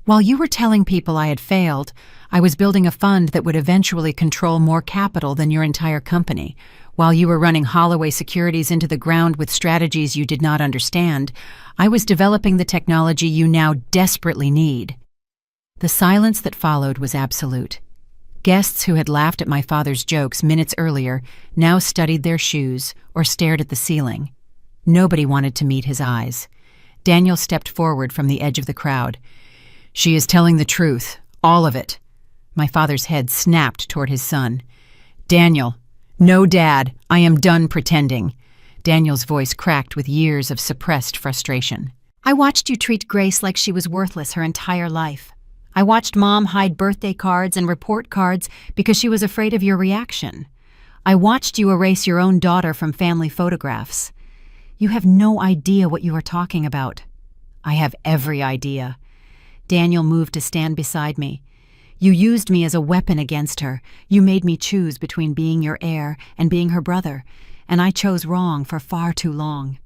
While you were telling people I had failed, I was building a fund that would eventually control more capital than your entire company. While you were running Holloway Securities into the ground with strategies you did not understand, I was developing the technology you now desperately need. The silence that followed was absolute. Guests who had laughed at my father's jokes minutes earlier now studied their shoes or stared at the ceiling. Nobody wanted to meet his eyes. Daniel stepped forward from the edge of the crowd. She is telling the truth, all of it. My father's head snapped toward his son. "Daniel, no, Dad, I am done pretending." Daniel's voice cracked with years of suppressed frustration. "I watched you treat Grace like she was worthless her entire life. I watched Mom hide birthday cards and report cards because she was afraid of your reaction. I watched you erase your own daughter from family photographs. You have no idea what you are talking about." "I have every idea." Daniel moved to stand beside me. "You used me as a weapon against her. You made me choose between being your heir and being her brother, and I chose wrong for far too long."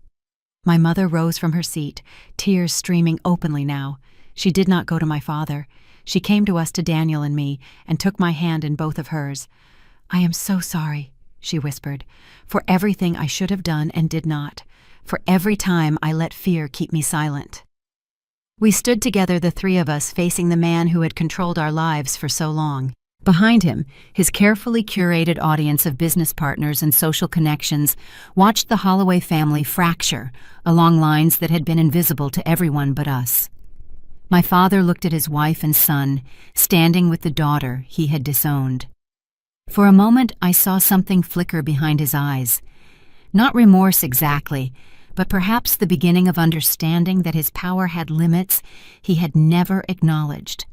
My mother rose from her seat, tears streaming openly now. She did not go to my father. She came to us, to Daniel and me, and took my hand in both of hers. "I am so sorry," she whispered, "for everything I should have done and did not, for every time I let fear keep me silent." We stood together, the three of us, facing the man who had controlled our lives for so long. Behind him, his carefully curated audience of business partners and social connections watched the Holloway family fracture along lines that had been invisible to everyone but us. My father looked at his wife and son, standing with the daughter he had disowned. For a moment, I saw something flicker behind his eyes. Not remorse exactly, but perhaps the beginning of understanding that his power had limits he had never acknowledged.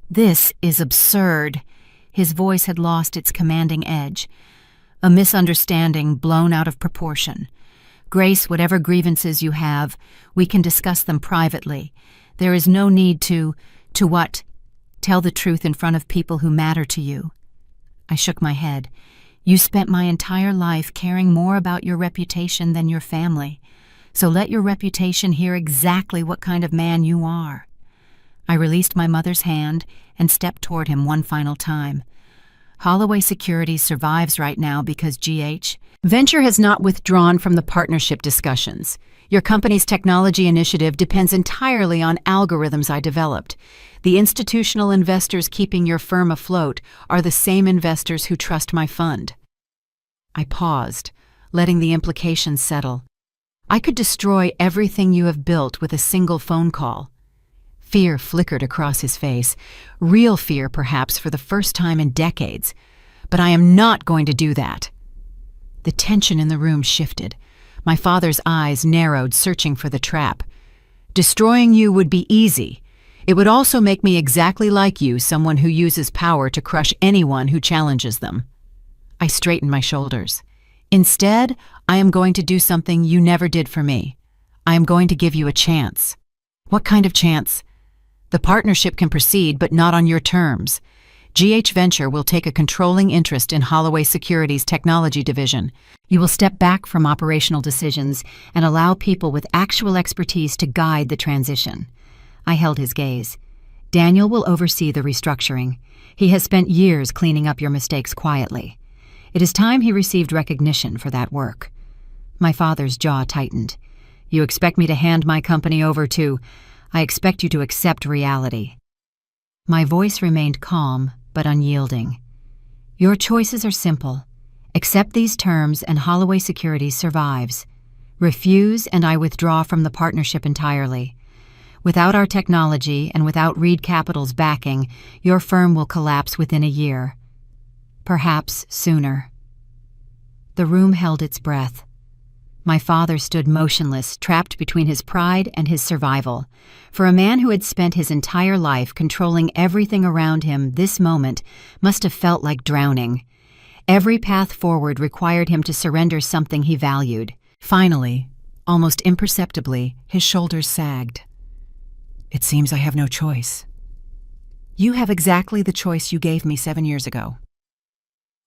"This is absurd." His voice had lost its commanding edge. "A misunderstanding blown out of proportion. Grace, whatever grievances you have, we can discuss them privately. There is no need to what? Tell the truth in front of people who matter to you." I shook my head. "You spent my entire life caring more about your reputation than your family. So let your reputation hear exactly what kind of man you are." I released my mother's hand and stepped toward him one final time. "Holloway Securities survives right now because GH Venture has not withdrawn from the partnership discussions. Your company's technology initiative depends entirely on algorithms I developed. The institutional investors keeping your firm afloat are the same investors who trust my fund." I paused, letting the implications settle. "I could destroy everything you have built with a single phone call." Fear flickered across his face, real fear perhaps for the first time in decades. "But I am not going to do that." The tension in the room shifted. My father's eyes narrowed, searching for the trap. "Destroying you would be easy. It would also make me exactly like you, someone who uses power to crush anyone who challenges them." I straightened my shoulders. "Instead, I am going to do something you never did for me. I am going to give you a chance." "What kind of chance?" "The partnership can proceed, but not on your terms. GH Venture will take a controlling interest in Holloway Securities' technology division. You will step back from operational decisions and allow people with actual expertise to guide the transition." I held his gaze. "Daniel will oversee the restructuring. He has spent years cleaning up your mistakes quietly. It is time he received recognition for that work." My father's jaw tightened. "You expect me to hand my company over to— I expect you to accept reality." My voice remained calm but unyielding. "Your choices are simple. Accept these terms and Holloway Securities survives. Refuse and I withdraw from the partnership entirely. Without our technology and without Reed Capital's backing, your firm will collapse within a year. Perhaps sooner." The room held its breath. My father stood motionless, trapped between his pride and his survival. For a man who had spent his entire life controlling everything around him, this moment must have felt like drowning. Every path forward required him to surrender something he valued. Finally, almost imperceptibly, his shoulders sagged. "It seems I have no choice." "You have exactly the choice you gave me 7 years ago."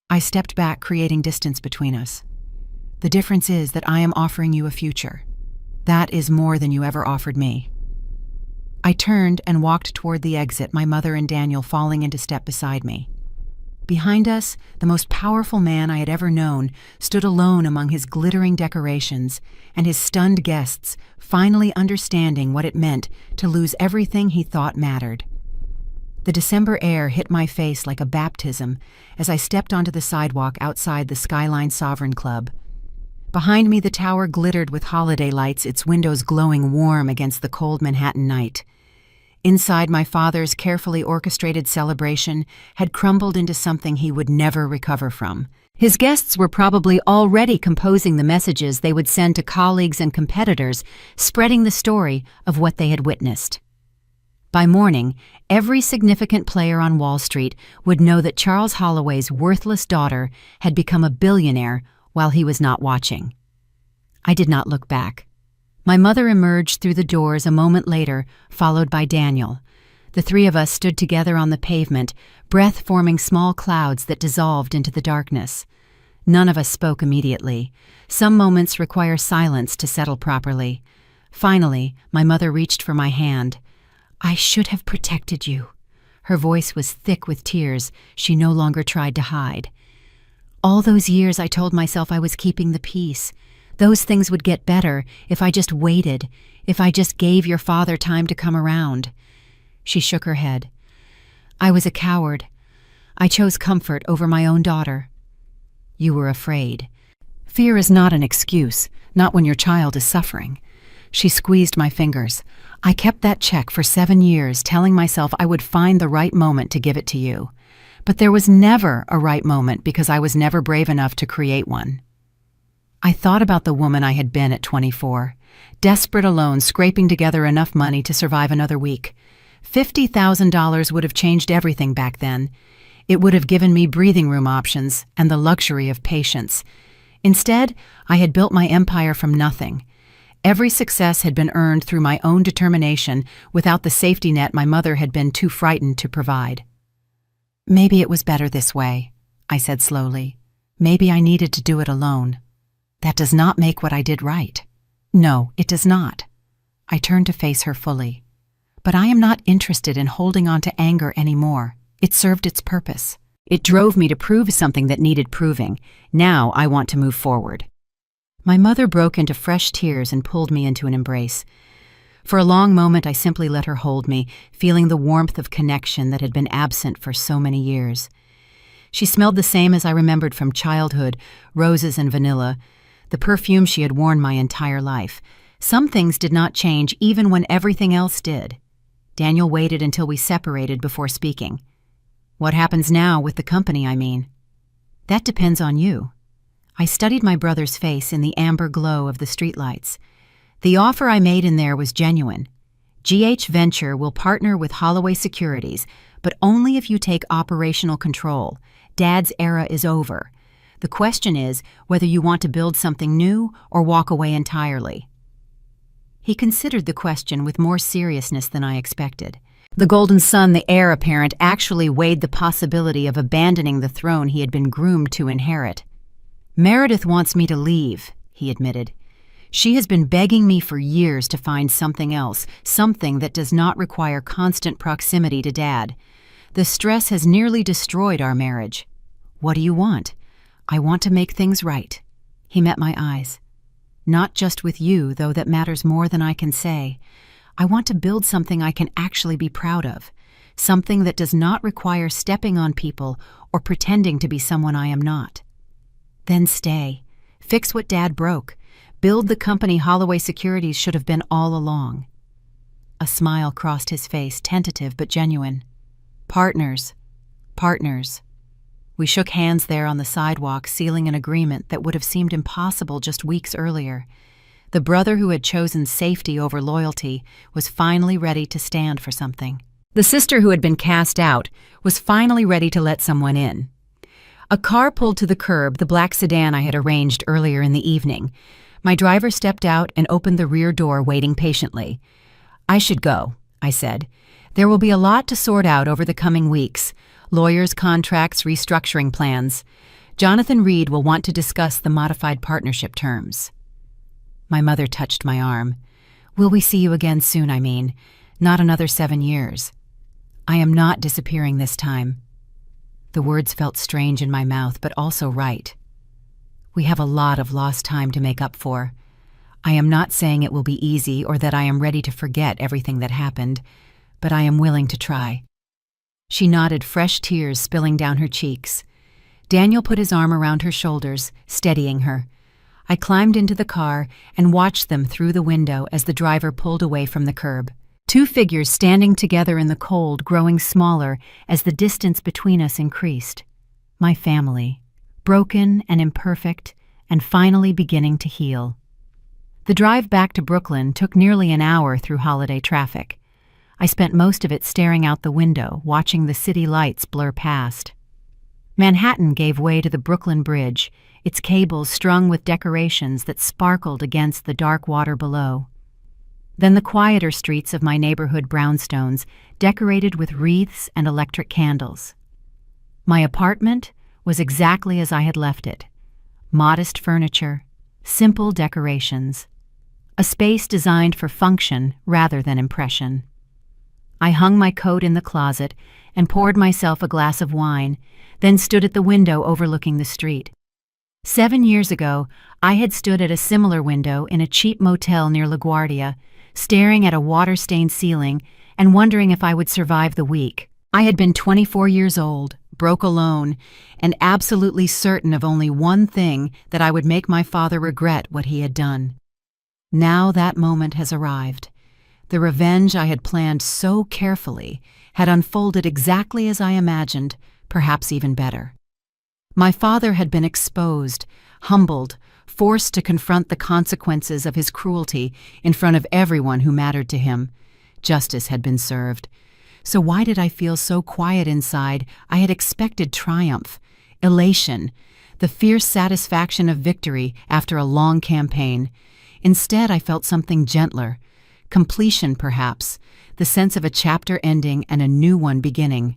I stepped back, creating distance between us. "The difference is that I am offering you a future. That is more than you ever offered me." I turned and walked toward the exit, my mother and Daniel falling into step beside me. Behind us, the most powerful man I had ever known stood alone among his glittering decorations, and his stunned guests finally understanding what it meant to lose everything he thought mattered. The December air hit my face like a baptism as I stepped onto the sidewalk outside the Skyline Sovereign Club. Behind me, the tower glittered with holiday lights, its windows glowing warm against the cold Manhattan night. inside my father's carefully orchestrated celebration, had crumbled into something he would never recover from. His guests were probably already composing the messages they would send to colleagues and competitors, spreading the story of what they had witnessed. By morning, every significant player on Wall Street would know that Charles Holloway's worthless daughter had become a billionaire while he was not watching. I did not look back. My mother emerged through the doors a moment later, followed by Daniel. The three of us stood together on the pavement, breath forming small clouds that dissolved into the darkness. None of us spoke immediately. Some moments require silence to settle properly. Finally, my mother reached for my hand. "I should have protected you." Her voice was thick with tears she no longer tried to hide. All those years I told myself I was keeping the peace. Those things would get better if I just waited, if I just gave your father time to come around. She shook her head. I was a coward. I chose comfort over my own daughter. You were afraid. Fear is not an excuse, not when your child is suffering. She squeezed my fingers. I kept that check for 7 years, telling myself I would find the right moment to give it to you. But there was never a right moment because I was never brave enough to create one. I thought about the woman I had been at 24, desperate alone, scraping together enough money to survive another week. $50,000 would have changed everything back then. It would have given me breathing room options and the luxury of patience. Instead, I had built my empire from nothing. Every success had been earned through my own determination without the safety net my mother had been too frightened to provide. Maybe it was better this way, I said slowly. Maybe I needed to do it alone. That does not make what I did right. No, it does not. I turned to face her fully. But I am not interested in holding on to anger anymore. It served its purpose. It drove me to prove something that needed proving. Now I want to move forward. My mother broke into fresh tears and pulled me into an embrace. For a long moment I simply let her hold me, feeling the warmth of connection that had been absent for so many years. She smelled the same as I remembered from childhood, roses and vanilla, the perfume she had worn my entire life. Some things did not change even when everything else did. Daniel waited until we separated before speaking. What happens now with the company, I mean? That depends on you. I studied my brother's face in the amber glow of the streetlights. The offer I made in there was genuine. GH Venture will partner with Holloway Securities, but only if you take operational control. Dad's era is over. The question is whether you want to build something new or walk away entirely. He considered the question with more seriousness than I expected. The golden son, the heir apparent, actually weighed the possibility of abandoning the throne he had been groomed to inherit. Meredith wants me to leave, he admitted. She has been begging me for years to find something else, something that does not require constant proximity to Dad. The stress has nearly destroyed our marriage. What do you want? I want to make things right. He met my eyes. Not just with you, though that matters more than I can say. I want to build something I can actually be proud of, something that does not require stepping on people or pretending to be someone I am not. Then stay. Fix what Dad broke. Build the company Holloway Securities should have been all along. A smile crossed his face, tentative but genuine. Partners. Partners. We shook hands there on the sidewalk, sealing an agreement that would have seemed impossible just weeks earlier. The brother who had chosen safety over loyalty was finally ready to stand for something. The sister who had been cast out was finally ready to let someone in. A car pulled to the curb, the black sedan I had arranged earlier in the evening. My driver stepped out and opened the rear door, waiting patiently. I should go, I said. There will be a lot to sort out over the coming weeks. Lawyers, contracts, restructuring plans. Jonathan Reed will want to discuss the modified partnership terms. My mother touched my arm. Will we see you again soon, I mean? Not another 7 years. I am not disappearing this time. The words felt strange in my mouth, but also right. We have a lot of lost time to make up for. I am not saying it will be easy or that I am ready to forget everything that happened, but I am willing to try. She nodded, fresh tears spilling down her cheeks. Daniel put his arm around her shoulders, steadying her. I climbed into the car and watched them through the window as the driver pulled away from the curb. Two figures standing together in the cold, growing smaller as the distance between us increased. My family, broken and imperfect, and finally beginning to heal. The drive back to Brooklyn took nearly an hour through holiday traffic. I spent most of it staring out the window, watching the city lights blur past. Manhattan gave way to the Brooklyn Bridge, its cables strung with decorations that sparkled against the dark water below. Then the quieter streets of my neighborhood brownstones, decorated with wreaths and electric candles. My apartment was exactly as I had left it. Modest furniture, simple decorations. A space designed for function rather than impression. I hung my coat in the closet and poured myself a glass of wine, then stood at the window overlooking the street. 7 years ago, I had stood at a similar window in a cheap motel near LaGuardia, staring at a water-stained ceiling and wondering if I would survive the week. I had been 24 years old, broke alone, and absolutely certain of only one thing, that I would make my father regret what he had done. Now that moment has arrived. The revenge I had planned so carefully had unfolded exactly as I imagined, perhaps even better. My father had been exposed, humbled, forced to confront the consequences of his cruelty in front of everyone who mattered to him. Justice had been served. So why did I feel so quiet inside? I had expected triumph, elation, the fierce satisfaction of victory after a long campaign. Instead, I felt something gentler, completion perhaps, the sense of a chapter ending and a new one beginning.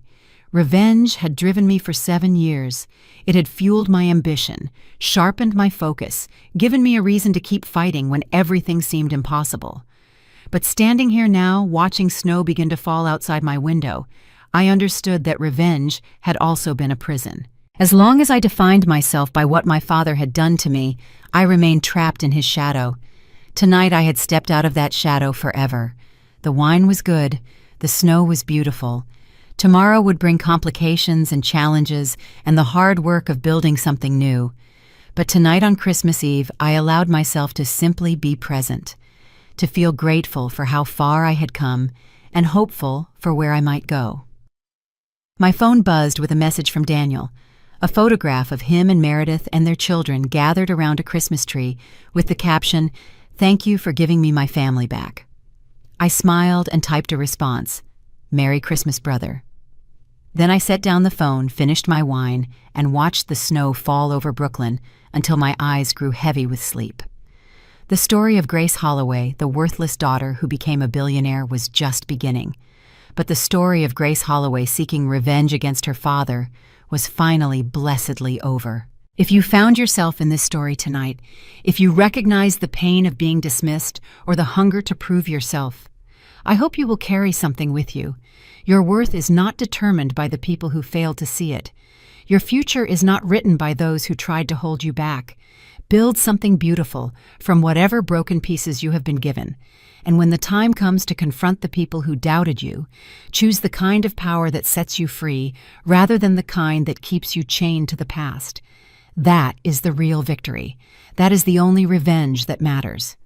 Revenge had driven me for 7 years. It had fueled my ambition, sharpened my focus, given me a reason to keep fighting when everything seemed impossible. But standing here now, watching snow begin to fall outside my window, I understood that revenge had also been a prison. As long as I defined myself by what my father had done to me, I remained trapped in his shadow. Tonight I had stepped out of that shadow forever. The wine was good, the snow was beautiful. Tomorrow would bring complications and challenges and the hard work of building something new. But tonight on Christmas Eve, I allowed myself to simply be present, to feel grateful for how far I had come and hopeful for where I might go. My phone buzzed with a message from Daniel, a photograph of him and Meredith and their children gathered around a Christmas tree with the caption, "Thank you for giving me my family back." I smiled and typed a response, "Merry Christmas, brother." Then I set down the phone, finished my wine, and watched the snow fall over Brooklyn until my eyes grew heavy with sleep. The story of Grace Holloway, the worthless daughter who became a billionaire, was just beginning. But the story of Grace Holloway seeking revenge against her father was finally blessedly over. If you found yourself in this story tonight, if you recognize the pain of being dismissed or the hunger to prove yourself, I hope you will carry something with you. Your worth is not determined by the people who failed to see it. Your future is not written by those who tried to hold you back. Build something beautiful from whatever broken pieces you have been given. And when the time comes to confront the people who doubted you, choose the kind of power that sets you free rather than the kind that keeps you chained to the past. That is the real victory. That is the only revenge that matters.